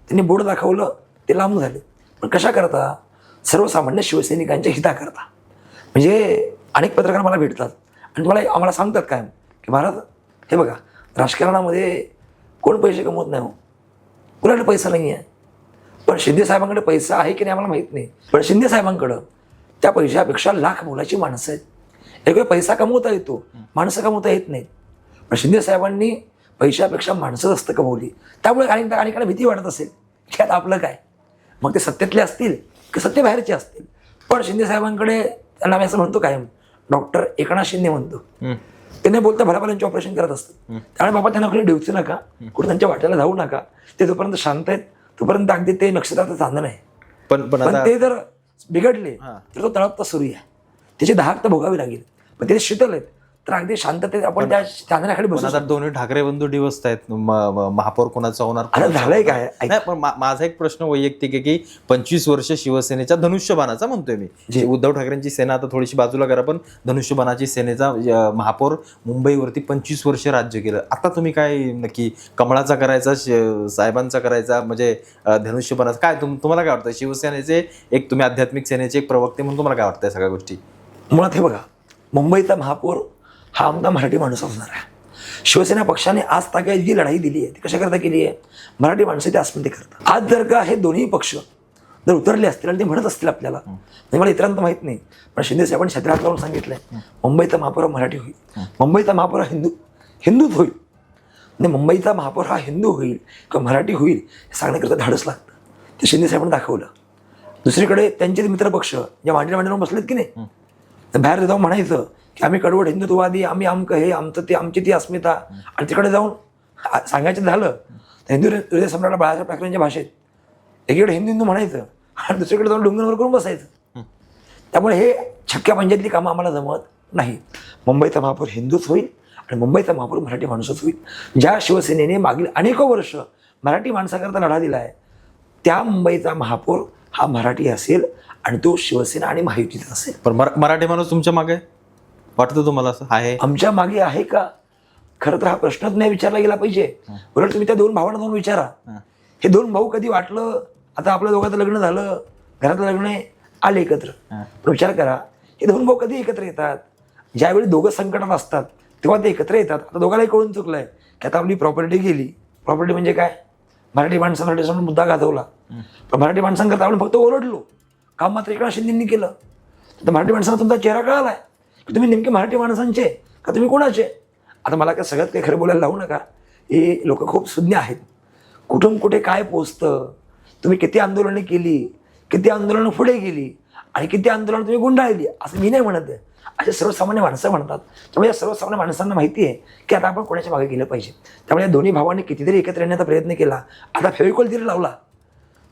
त्यांनी बोर्ड दाखवलं, ते लांब झाले. पण कशा करता? सर्वसामान्य शिवसैनिकांच्या हिताकरता. म्हणजे अनेक पत्रकार मला भेटतात आणि तुम्हाला आम्हाला सांगतात काय की महाराज हे बघा, राजकारणामध्ये कोण पैसे कमवत नाही हो, कुणाकडे पैसा नाही आहे. पण शिंदे साहेबांकडे पैसा आहे की नाही आम्हाला माहीत नाही, पण शिंदे साहेबांकडं त्या पैशापेक्षा लाख मोलाची माणसं आहेत. एक वेळ पैसा कमवता येतो, माणसं कमवता येत नाहीत. पण शिंदे साहेबांनी पैशापेक्षा माणसं जास्त कमवली. त्यामुळे अनेकांना भीती वाटत असेल की आता आपलं काय, मग ते सत्तेतले असतील की सत्तेबाहेरचे असतील. पण शिंदे साहेबांकडे त्यांना आम्ही असं म्हणतो कायम, डॉक्टर एकनाथ शिंदे म्हणतो, त्यांनी बोलता भल्याभल्यांचे ऑपरेशन करत असतात. त्यामुळे बाबा त्यांना कुठे डिवचू नका, कुठे त्यांच्या वाट्याला जाऊ नका. ते जोपर्यंत शांत आहेत तोपर्यंत अगदी ते नक्षत्राचं चांदण आहे. पण ते जर बिघडले तर तो तळपता सुरू आहे, त्याची दहाक तर भोगावी लागेल. पण ते शीतल आहेत तर अगदी शांततेत आपण त्या चांदण्याखाली बसू. आता दोन्ही ठाकरे बंधू डिवस्त आहेत, महापौर कोणाचा होणार? आता झालंय काय? नाही, पण माझा एक प्रश्न वैयक्तिक आहे की 25 वर्ष शिवसेनेच्या धनुष्यबाणाचा म्हणतोय मी. उद्धव ठाकरेंची सेना आता थोडीशी बाजूला करा, पण धनुष्यबाणाची सेनेचा महापौर मुंबईवरती 25 वर्ष राज्य केलं. आता तुम्ही काय नक्की कमळाचा करायचा, साहेबांचा करायचा, म्हणजे धनुष्यबाणाचा काय? तुम्हाला काय वाटतं? शिवसेनेचे एक तुम्ही आध्यात्मिक सेनेचे एक प्रवक्ते म्हणून तुम्हाला काय वाटतं सगळ्या गोष्टी? मुळात हे बघा, मुंबईचा महापौर हा आमचा मराठी माणूस असणार आहे. शिवसेना पक्षाने आज तागायत जी लढाई दिली आहे ती कशाकरता केली आहे? मराठी माणसाच्या अस्मिते करता. आज जर का हे दोन्ही पक्ष जर उतरले असतील आणि ते म्हणत असतील आपल्याला, म्हणजे मला इतरांना माहित नाही, पण शिंदे साहेबांनी छत्रात लावून सांगितलंय मुंबईचा महापौर मराठी होईल, मुंबईचा महापौर हा हिंदूच होईल. म्हणजे मुंबईचा महापौर हा हिंदू होईल किंवा मराठी होईल हे सांगण्याकरता धाडस लागतं. ते शिंदे साहेबांनी दाखवलं. दुसरीकडे त्यांचे मित्रपक्ष ज्या मांडीला बसलेत की नाही, बाहेर जाऊन म्हणायचं की आम्ही कडवड हिंदुत्ववादी, आम्ही आमकं हे आमचं ते, आमची ती अस्मिता, आणि तिकडे जाऊन सांगायचं झालं तर हिंदू हृदय सम्राट बाळासाहेब ठाकरेंच्या भाषेत एकीकडे हिंदू म्हणायचं आणि दुसरीकडे जाऊन डोंगरावर करून बसायचं. त्यामुळे हे छक्क्या पंजातली कामं आम्हाला जमत नाही. मुंबईचा महापौर हिंदूच होईल आणि मुंबईचा महापौर मराठी माणूसच होईल. ज्या शिवसेनेने मागील अनेको वर्ष मराठी माणसाकरता लढा दिला आहे, त्या मुंबईचा महापौर हा मराठी असेल आणि तो शिवसेना आणि महायुतीचा असेल. पण मराठी माणूस तुमच्या मागे वाटतं तुम्हाला असं आहे? आमच्या मागे आहे का? खरं तर हा प्रश्नच नाही विचारला गेला पाहिजे. उलट तुम्ही त्या दोन भावांना जाऊन विचारा, हे दोन भाऊ कधी वाटलं आता आपल्या दोघांचं लग्न झालं, घरातलं लग्न आले एकत्र, पण विचार करा हे दोन भाऊ कधी एकत्र येतात? ज्यावेळी दोघं संकटात असतात तेव्हा ते एकत्र येतात. आता दोघांनाही कळून चुकलंय की आता आपली प्रॉपर्टी गेली. प्रॉपर्टी म्हणजे काय? मराठी माणसांसाठी समोर मुद्दा गाजवला, पण मराठी माणसांकरता आपण फक्त ओरडलो, काम मात्र एकनाथ शिंदेंनी केलं. तर मराठी माणसांना तुमचा चेहरा कळालाय की तुम्ही नेमके मराठी माणसांचे का तुम्ही कोणाचे? आता मला काय सगळ्यात काही खरं बोलायला लावू नका, हे लोक खूप सुज्ञ आहेत. कुठून कुठे काय पोचतं, तुम्ही किती आंदोलनं केली, किती आंदोलनं पुढे गेली आणि किती आंदोलनं तुम्ही गुंडाळली, असं मी नाही म्हणत आहे, असे सर्वसामान्य माणसं म्हणतात. त्यामुळे या सर्वसामान्य माणसांना माहिती आहे की आता आपण कोणाच्या मागे गेलं पाहिजे. त्यामुळे या दोन्ही भावांनी कितीतरी एकत्र येण्याचा प्रयत्न केला. आता फेविकॉल जरी लावला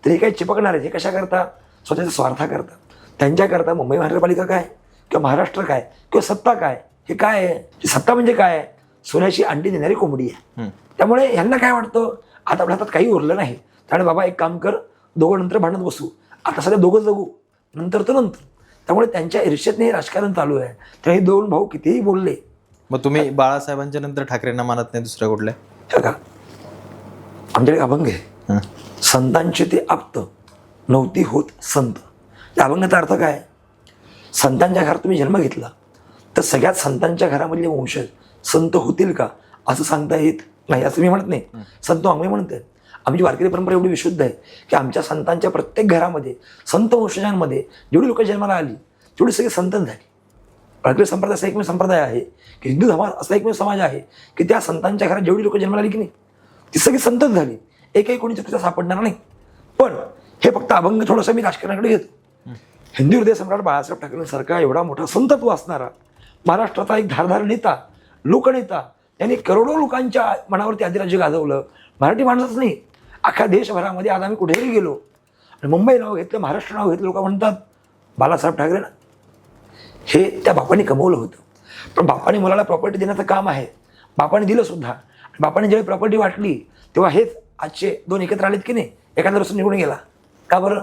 तरी काही चिपकणार आहे. हे कशाकरता? स्वतःच्या स्वार्थाकरता. त्यांच्याकरता मुंबई महानगरपालिका काय किंवा महाराष्ट्र काय किंवा सत्ता काय, हे काय आहे? सत्ता म्हणजे काय? सोन्याची अंडी देणारी कोंबडी आहे. त्यामुळे यांना काय वाटतं, आता आपल्या हातात काही उरलं नाही, त्यामुळे बाबा एक काम कर, दोघं नंतर भांडत बसू, आता सध्या दोघं जगू, नंतर तर नंतर. त्यामुळे त्यांच्या ईर्ष्येतने हे राजकारण चालू आहे. तर हे दोन भाऊ कितीही बोलले. मग तुम्ही बाळासाहेबांच्या नंतर ठाकरेंना मानत नाही दुसऱ्या कुठल्या? का आमच्याकडे अभंग आहे, संतांचे ते आप्त नव्हती होत संत. त्या अभंगाचा अर्थ काय? संतांच्या घरात तुम्ही जन्म घेतला तर सगळ्यात संतांच्या घरामधले वंशज संत होतील का असं सांगता येत नाही, असं मी म्हणत नाही. संत वाङ्मय म्हणत आहेत. आमची वारकरी परंपरा एवढी विशुद्ध आहे की आमच्या संतांच्या प्रत्येक घरामध्ये, संत वंशजांमध्ये जेवढी लोक जन्माला आली तेवढी सगळी संतच झाली. वारकरी संप्रदाय असा एकमेव संप्रदाय आहे की हिंदू समाज असा एकमेव समाज आहे की त्या संतांच्या घरात जेवढी लोक जन्माला आली की नाही ती सगळी संतच झाली. एकही कोणी चुकीचा सापडणार नाही. पण हे फक्त अभंग थोडंसं मी राजकारणाकडे घेतो. हिंदू हृदय सम्राट बाळासाहेब ठाकरेंसारखा एवढा मोठा संतत्व असणारा महाराष्ट्राचा एक धारदार नेता, लोकनेता, त्यांनी करोडो लोकांच्या मनावरती अधिराज्य गाजवलं. मराठी माणसाच नाही, अख्ख्या देशभरामध्ये आज आम्ही कुठेही गेलो आणि मुंबई नाव घेतलं, महाराष्ट्र नाव घेतलं, लोक म्हणतात बाळासाहेब ठाकरे ना. हे त्या बापाने कमवलं होतं. पण बापाने मुलाला प्रॉपर्टी देण्याचं काम आहे, बापाने दिलं सुद्धा. बापाने जेव्हा प्रॉपर्टी वाटली तेव्हा हेच आजचे दोन एकत्र आलेत की नाही, एखादा रस्ता निघून गेला का बरं,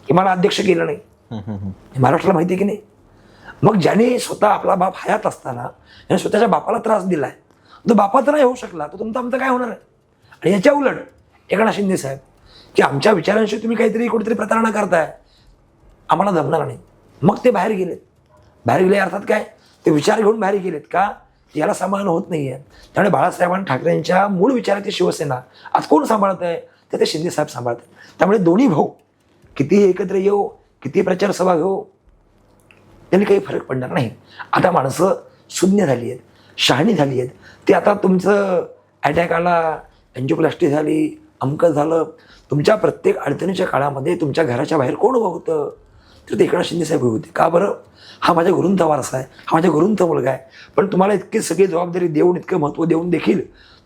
की मला अध्यक्ष केलं नाही, महाराष्ट्राला माहिती आहे की नाही. मग ज्याने स्वतः आपला बाप हयात असताना याने स्वतःच्या बापाला त्रास दिलाय, तो बापाचा नाही होऊ शकला तर तुमचं आमचं काय होणार आहे. आणि याच्या उलट एकनाथ शिंदे साहेब की आमच्या विचारांशी तुम्ही काहीतरी कुठेतरी प्रतारणा करताय, आम्हाला जमणार नाही. मग ते बाहेर गेलेत. बाहेर गेले अर्थात काय, ते विचार घेऊन बाहेर गेलेत का याला सांभाळणं होत नाहीये. त्यामुळे बाळासाहेबांना ठाकरेंच्या मूळ विचाराची शिवसेना आज कोण सांभाळत आहे, तर ते शिंदे साहेब सांभाळतात. त्यामुळे दोन्ही भाऊ कितीही एकत्र येऊ, किती प्रचार सभा घेऊ, त्यांनी काही फरक पडणार नाही. आता माणसं शून्य झाली आहेत, शहाणी झाली आहेत. ते आता तुमचं अटॅक आला, एन्जिओप्लास्टी झाली, अमकं झालं, तुमच्या प्रत्येक अडचणीच्या काळामध्ये तुमच्या घराच्या बाहेर कोण उभं होतं, तर ते एकनाथ शिंदे साहेब होते. का बरं, हा माझ्या गुरूंचा वारसा आहे, हा माझ्या गुरूंचा मुलगा आहे. पण तुम्हाला इतकी सगळी जबाबदारी देऊन, इतकं महत्त्व देऊन देखील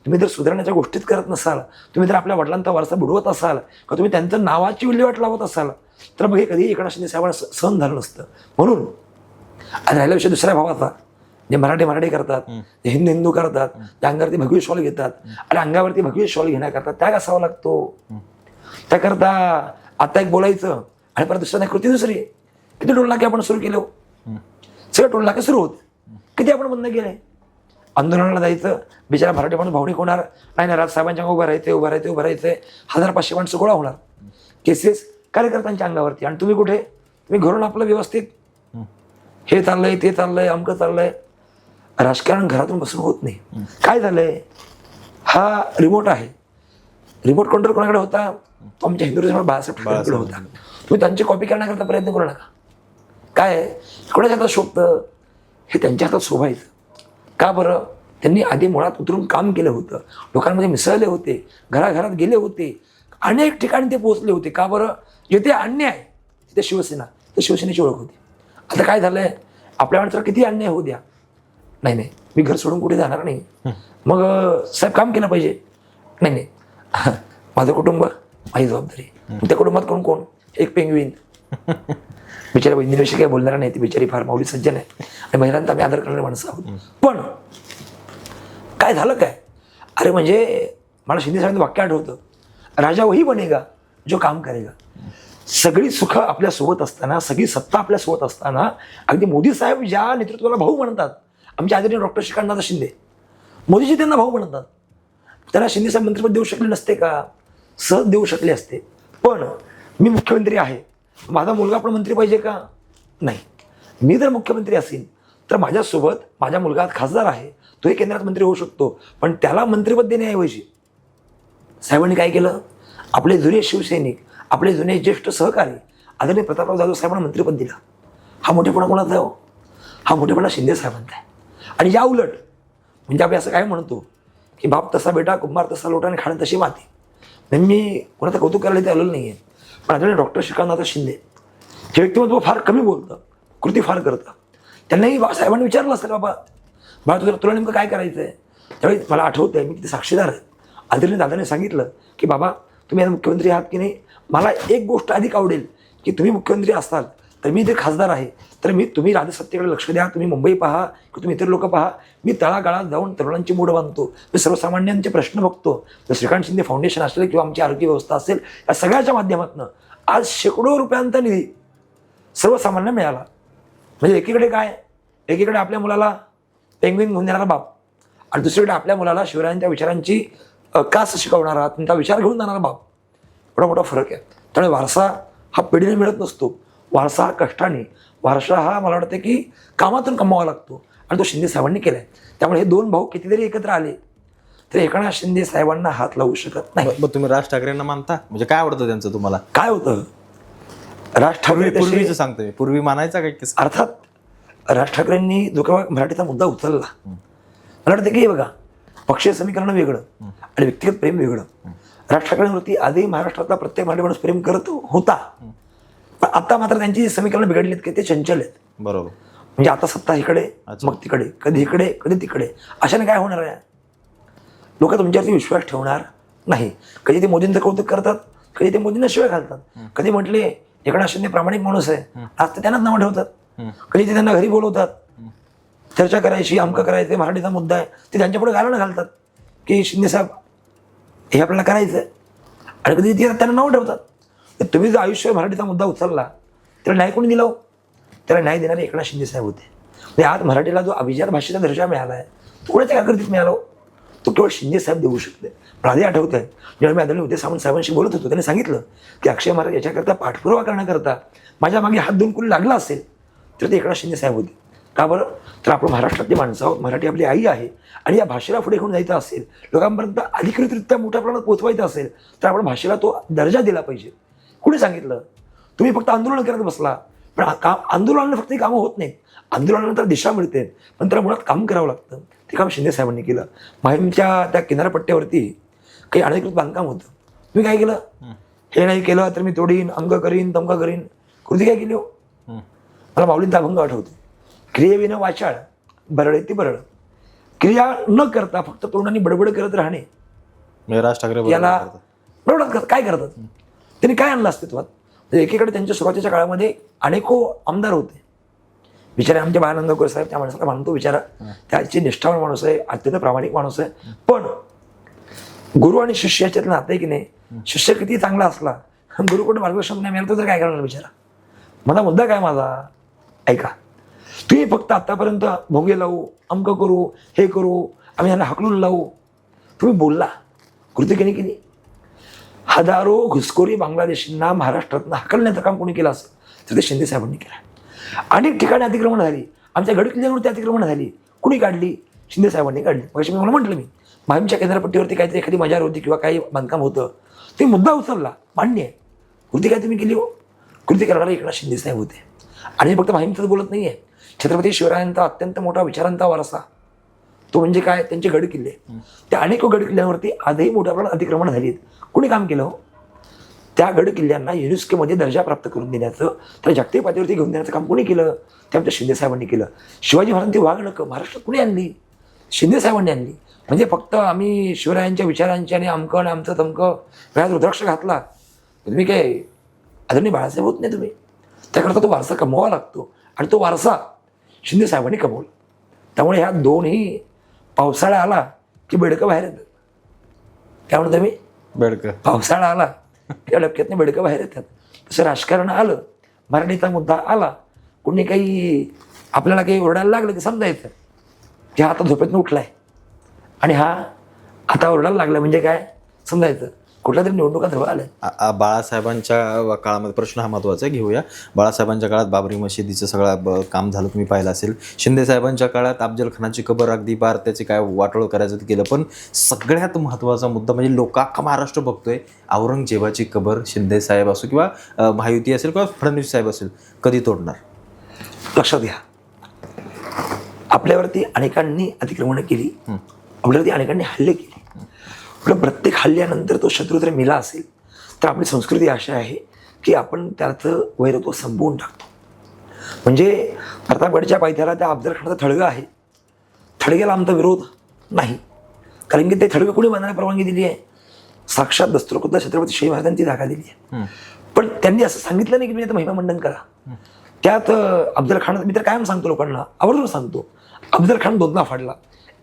तुम्ही जर सुधारण्याच्या गोष्टीत करत नसाल, तुम्ही जर आपल्या वडिलांचा वारसा बुडवत असाल, किंवा तुम्ही त्यांचं नावाची विल्हेवाट लावत असाल, तर मग हे कधी एकनाथ शिंदे साहेबांना सहन झालं नसतं. म्हणून आज राहिला विषय दुसऱ्या भावाचा, जे मराठी करतात, जे हिंदू करतात, त्या अंगावरती भगवी शॉल घेतात आणि अंगावरती भगवी शॉल घेण्याकरता त्याग असावा लागतो. त्याकरता आता एक बोलायचं आणि परत दुसऱ्या कृती दुसरी. किती टोलनाके आपण सुरू केले, सगळे टोलनाके सुरू होते, किती आपण बंद केले. आंदोलनाला जायचं, बिचारा मराठी माणूस भावनिक होणार, नाही ना राजसाहेबांच्या उभं राहायचंय, 1500 माणसं गोळा होणार, केसेस कार्यकर्त्यांच्या अंगावरती. आणि तुम्ही कुठे, तुम्ही घरून आपलं व्यवस्थित हे चाललंय, ते चाललंय, अमकं चाललंय. राजकारण घरातून बसून होत नाही. काय झालंय, हा रिमोट आहे, रिमोट कंट्रोल कोणाकडे होता, तो आमच्या हिंदू समाज बाळासाहेब ठाकरेंकडे होता. तुम्ही त्यांची कॉपी करण्याकरता प्रयत्न करू नका. काय कोणाच्या हातात शोभतं, हे त्यांच्या हातात शोभायचं. का बरं, त्यांनी आधी मुळात उतरून काम केलं होतं, लोकांमध्ये मिसळले होते, घराघरात गेले होते, अनेक ठिकाणी ते पोहोचले होते. का बरं, जिथे अन्याय आहे तिथे शिवसेना, तर शिवसेनेची ओळख होती. आता काय झालंय, आपल्या माणसाला किती अन्याय होऊ द्या, नाही मी घर सोडून कुठे जाणार नाही. मग साहेब काम केलं पाहिजे, नाही माझं कुटुंब, माझी जबाबदारी. त्या कुटुंबात कोण, एक पेंग्विन. बिचारा बहिणीविषयी काही बोलणार नाही, ती बिचारी फार माऊली सज्जन आहे आणि महिलांचा आम्ही आदर करणारे माणसं आहोत. पण काय झालं काय, अरे म्हणजे मला शिंदे साहेबांचं वाक्य आठवतं, राजा वही बनेगा जो काम करेगा. सगळी सुख आपल्यासोबत असताना, सगळी सत्ता आपल्यासोबत असताना, अगदी मोदी साहेब ज्या नेतृत्वाला भाऊ म्हणतात, आमच्या आदरणीय डॉक्टर श्रीकांतदादा शिंदे, मोदीजी त्यांना भाऊ म्हणतात, त्यांना शिंदे साहेब मंत्रिपद देऊ शकले नसते का, सहज देऊ शकले असते. पण मी मुख्यमंत्री आहे, माझा मुलगा पण मंत्री पाहिजे का, नाही. मी जर मुख्यमंत्री असेल तर माझ्यासोबत माझा मुलगा खासदार आहे, तोही केंद्रात मंत्री होऊ शकतो. पण त्याला मंत्रिपद देण्याऐवजी साहेबांनी काय केलं, आपले जुने शिवसैनिक, आपले जुने ज्येष्ठ सहकारी आदरणीय प्रतापराव जाधव साहेबांना मंत्रिपद दिलं. हा मोठेपणा कोणाचा आहे, हा मोठेपणा शिंदे साहेबांचा आहे. आणि या उलट म्हणजे आपण असं काय म्हणतो की बाप तसा बेटा, कुंभार तसा लोटा आणि खाणं तशी माती. मी कोणाचं कौतुक करायला ते आलेलं नाही आहे. पण आदरणीय डॉक्टर श्रीकांतदादा शिंदे हे व्यक्तिमत्व फार कमी बोलतं, कृती फार करतं. त्यांनाही साहेबांनी विचारलं असेल, बाबा तुला नेमकं काय करायचं आहे. त्यावेळी मला आठवतं आहे, मी तिथे साक्षीदार आहे, आदरणीय दादाने सांगितलं की बाबा तुम्ही आता मुख्यमंत्री आहात की नाही, मला एक गोष्ट अधिक आवडेल की तुम्ही मुख्यमंत्री असाल तर मी जे खासदार आहे, तर तुम्ही राजसत्तेकडे लक्ष द्या, तुम्ही मुंबई पहा किंवा तुम्ही इतर लोक पहा, मी तळागाळात जाऊन तरुणांची मूड बांधतो, मी सर्वसामान्यांचे प्रश्न बघतो. तर श्रीकांत शिंदे फाउंडेशन असेल किंवा आमची आरोग्य व्यवस्था असेल, या सगळ्याच्या माध्यमातून आज शेकडो रुपयांचा निधी सर्वसामान्य मिळाला. म्हणजे एकीकडे काय, एकीकडे आपल्या मुलाला पेंग्विन घेऊन देणारा बाप आणि दुसरीकडे आपल्या मुलाला शिवरायांच्या विचारांची कास शिकवणारा, त्यांचा विचार घेऊन जाणारा बाप. एवढा मोठा फरक आहे. त्यामुळे वारसा हा पिढीने मिळत नसतो, वारसा हा कष्टाने, वारसा हा मला वाटतं की कामातून कमावा लागतो. आणि तो शिंदे साहेबांनी केलाय. त्यामुळे हे दोन भाऊ कितीतरी एकत्र आले तर एकनाथ शिंदे साहेबांना हात लावू शकत नाही. मग तुम्ही राज ठाकरेंना मानता? म्हणजे काय आवडतं त्यांचं तुम्हाला? काय होतं, राज ठाकरे पूर्वीचं सांगतो मी, पूर्वी मानायचा काय किस्सा? अर्थात राज ठाकरेंनी जो केव्हा मराठीचा मुद्दा उचलला, मला वाटतं की हे बघा, पक्षीय समीकरण वेगळं आणि व्यक्तिगत प्रेम वेगळं. राज ठाकरेंवरती आधी महाराष्ट्रातला प्रत्येक मराठी माणूस प्रेम करत होता, पण आता मात्र त्यांची समीकरण बिघडलीत की ते चंचल आहेत. बरोबर. म्हणजे आता सत्ता इकडे मग तिकडे, कधी इकडे कधी तिकडे, अशाने काय होणार आहे? लोक तुमच्यावरती विश्वास ठेवणार नाही. कधी ते मोदींचं कौतुक करतात, कधी ते मोदींना शिवाय घालतात. कधी म्हटले एकनाथ शिंदे प्रामाणिक माणूस आहे, आज ते त्यांनाच नाव ठेवतात. कधी ते त्यांना घरी बोलवतात, चर्चा करायची, अमकं करायचं, मराठीचा मुद्दा आहे, ते त्यांच्यापुढे गाणं घालतात की शिंदे साहेब हे आपल्याला करायचं आहे. आणि कधी ते त्यांना नाव ठेवतात. तर तुम्ही जो आयुष्य मराठीचा मुद्दा उचलला त्याला न्याय कोणी दिला हो? त्याला न्याय देणारे एकनाथ शिंदे साहेब होते. म्हणजे आज मराठीला जो अभिजात भाषेचा दर्जा मिळाला आहे तो कोणाच्या कारकिर्दीत मिळाला हो? तो केवळ शिंदे साहेब देऊ शकते. पण आधी आठवत आहे जेव्हा मी आदरणीय उदय सामंत साहेबांशी बोलत होतो, त्यांनी सांगितलं की अक्षय महाराज याच्याकरता पाठपुरावा करण्याकरता माझ्या मागे हात धुवून कोणी लागला असेल तर ते एकनाथ शिंदे साहेब होते. का बरं? तर आपण महाराष्ट्रातली माणसं आहोत, मराठी आपली आई आहे आणि या भाषेला पुढे घेऊन जायचं असेल, लोकांपर्यंत अधिकृतरित्या मोठ्या प्रमाणात पोहोचवायचं असेल तर आपण भाषेला तो दर्जा दिला पाहिजे. कुणी सांगितलं? तुम्ही फक्त आंदोलन करत बसला. पण आंदोलनाने फक्त कामं होत नाहीत. आंदोलनानंतर दिशा मिळते, पण त्याला मुळात काम करावं लागतं. ते काम शिंदे साहेबांनी केलं. माहीमच्या त्या किनारपट्ट्यावरती काही अनधिकृत बांधकाम होतं. तुम्ही काय केलं? हे नाही केलं तर मी तोडीन, अमकं करीन, तमकं करीन. कृती काय केली हो? मला माऊलींचा अभंग आठवतो, क्रियेविना वाचाळ बरळे ती बरळ. क्रिया न करता फक्त तोंडाने बडबड करत राहणे, राज ठाकरे याला बरोबर काय करतात? त्यांनी काय आणलं अस्तित्वात? एकीकडे त्यांच्या सुरुवातीच्या काळामध्ये अनेको आमदार होते. बिचारे आमचे बाळानंदकर साहेब, त्या माणसाला मानतो बिचारा, त्याची निष्ठावान माणूस आहे, अत्यंत प्रामाणिक माणूस आहे. पण गुरु आणि शिष्य याच्यातलं नातं आहे की नाही, शिष्य किती चांगला असला गुरुकडून मार्गदर्शन नाही मिळालं तर काय करणार बिचारा? माझा मुद्दा काय माझा ऐका, तुम्ही फक्त आतापर्यंत भोंगे लावू, अमकं करू, हे करू, आम्ही यांना हाकलून लावू, तुम्ही बोलला, कृती केली की नाही? हजारो घुसखोरी बांगलादेशींना महाराष्ट्रातनं हाकलण्याचं काम कोणी केलं असेल तर ते शिंदे साहेबांनी केलं. अनेक ठिकाणी अतिक्रमण झाली, आमच्या गड किल्ल्यांवरती अतिक्रमण झाली, कुणी काढली? शिंदे साहेबांनी काढली. मग मला म्हटलं मी माहीमच्या केंद्रपट्टीवरती काहीतरी एखादी मजार होती किंवा काही बांधकाम होतं, ते मुद्दा उचलला, मान्य आहे. कृती काय तुम्ही केली हो? कृती करणारे एकनाथ शिंदे साहेब होते. आणि फक्त माहीमचंच बोलत नाही आहे, छत्रपती शिवरायांचा अत्यंत मोठा विचारांचा वारसा तो म्हणजे काय, त्यांचे गड किल्ले. त्या अनेक गड किल्ल्यांवरती आजही मोठ्या प्रमाणात अतिक्रमण झाली आहेत. कुणी काम केलं हो? त्या गड किल्ल्यांना युनेस्कोमध्ये दर्जा प्राप्त करून देण्याचं, त्या जागतिक पातळीवरती घेऊन देण्याचं काम कोणी केलं? ते आमच्या शिंदे साहेबांनी केलं. शिवाजी महाराजांची वाघनखं महाराष्ट्रात कुणी आणली? शिंदे साहेबांनी आणली. म्हणजे फक्त आम्ही शिवरायांच्या विचारांची आणि अमकं आणि आमचं तमकं वेळात रुद्राक्ष घातला तुम्ही काय आदरणीय बाळासाहेब होत नाही तुम्ही. त्याकरता तो वारसा कमवावा लागतो आणि तो वारसा शिंदे साहेबांनी कमवला. त्यामुळे ह्या दोन्ही पावसाळा आला की बेडकं बाहेर येतात. काय म्हणतो मी? बेडकं. पावसाळा आला त्या डबक्यातनं बेडकं बाहेर येतात. तसं राजकारण आलं, मराठीचा मुद्दा आला, कोणी काही आपल्याला काही ओरडायला लागलं की समजायचं की हा आता झोपेतनं उठलाय आणि हा आता ओरडायला लागला म्हणजे काय समजायचं कुठल्या तरी निवडणुका जवळ आल्या. बाळासाहेबांच्या काळामध्ये प्रश्न हा महत्त्वाचा घेऊया. बाळासाहेबांच्या काळात बाबरी मशिदीचं सगळं काम झालं, तुम्ही पाहिलं असेल. शिंदे साहेबांच्या काळात अफजल खानाची कबर अगदी पार त्याचे काय वाटोळ करायचं ते केलं. पण सगळ्यात महत्त्वाचा मुद्दा म्हणजे लोक अख्खा महाराष्ट्र बघतोय, औरंगजेबाची कबर शिंदे साहेब असो किंवा महायुती असेल किंवा फडणवीस साहेब असेल, कधी तोडणार? लक्षात घ्या, आपल्यावरती अनेकांनी अतिक्रमणं केली, आपल्यावरती अनेकांनी हल्ले केले. पण प्रत्येक हल्ल्यानंतर तो शत्रू जर मेला असेल तर आपली संस्कृती अशी आहे की आपण त्याचं वैरत्व संपवून टाकतो. म्हणजे प्रतापगडच्या पायथ्याला त्या अफजल खानाचं थडगं आहे, थडग्याला आमचा विरोध नाही, कारण की ते थडगं कोणी बांधण्याला परवानगी दिली आहे? साक्षात दस्तुरखुद्द छत्रपती शिवाजी महाराजांची जागा दिली आहे. पण त्यांनी असं सांगितलं नाही की मी आता महिमा मंडन करा. त्यात अफजल खान, मी तर कायम सांगतो लोकांना, आवर्जून सांगतो, अफजल खान दोनदा फाडला.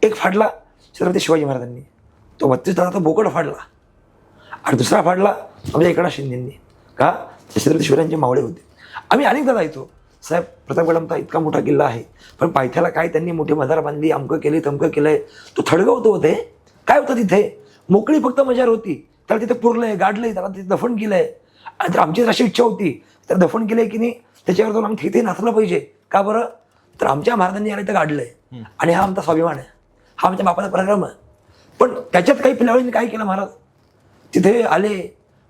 एक फाडला छत्रपती शिवाजी महाराजांनी, तो 32 तासाचा बोकड फाडला, आणि दुसरा फाडला आमच्या एकनाथ शिंदेंनी. का? छत्रपती शिवरायांचे मावळे होते. आम्ही अनेकदा जायचो, साहेब प्रतापगड आमचा इतका मोठा किल्ला आहे, पण पायथ्याला काय त्यांनी मोठी मजार बांधली, अमकं केले तमकं केलंय. तो थडगं होतं होते, काय होतं तिथे? मोकळी फक्त मजार होती, त्याला तिथे पुरलंय, गाडलंय, त्याला तिथे दफन केलंय. आणि तर आमची अशी इच्छा होती तर दफन केलंय की नाही त्याच्यावर जाऊन आम्ही तिथे नाचलं पाहिजे. का बरं? तर आमच्या महाराजांनी याला इथं गाडलंय, आणि हा आमचा स्वाभिमान आहे, हा आमच्या बापाचा पराक्रम आहे. पण त्याच्यात काही पिलावळींनी काय केलं महाराज, तिथे आले,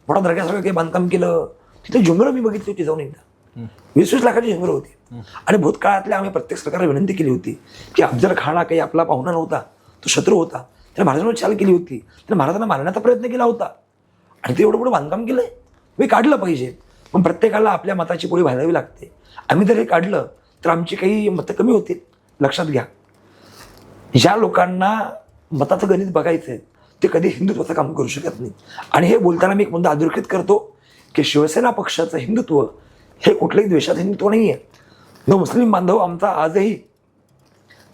मोठा दर्ग्यासारखं काही बांधकाम केलं, तिथे झुंबरं मी बघितली होती जाऊन एकदा, 20-20 लाखाची झुंबरं होती. आणि भूतकाळातल्या आम्ही प्रत्येक सरकारला विनंती केली होती की अफजल खान हा काही आपला पाहुणा नव्हता, तो शत्रू होता, त्याने महाराजांवर चाल केली होती, त्याने महाराजांना मारण्याचा प्रयत्न केला होता आणि ते एवढं पुढं बांधकाम केलंय, मी काढलं पाहिजे. पण प्रत्येकाला आपल्या मताची पोळी भाजावी लागते. आम्ही जर हे काढलं तर आमची काही मतं कमी होतील. लक्षात घ्या, ज्या लोकांना मताचं गणित बघायचं आहे ते कधी हिंदुत्वाचं काम करू शकत नाही. आणि हे बोलताना मी एक मुद्दा अधोरेखित करतो की शिवसेना पक्षाचं हिंदुत्व हे कुठल्याही द्वेषाचं हिंदुत्व नाही आहे. जो मुस्लिम बांधव आमचा आजही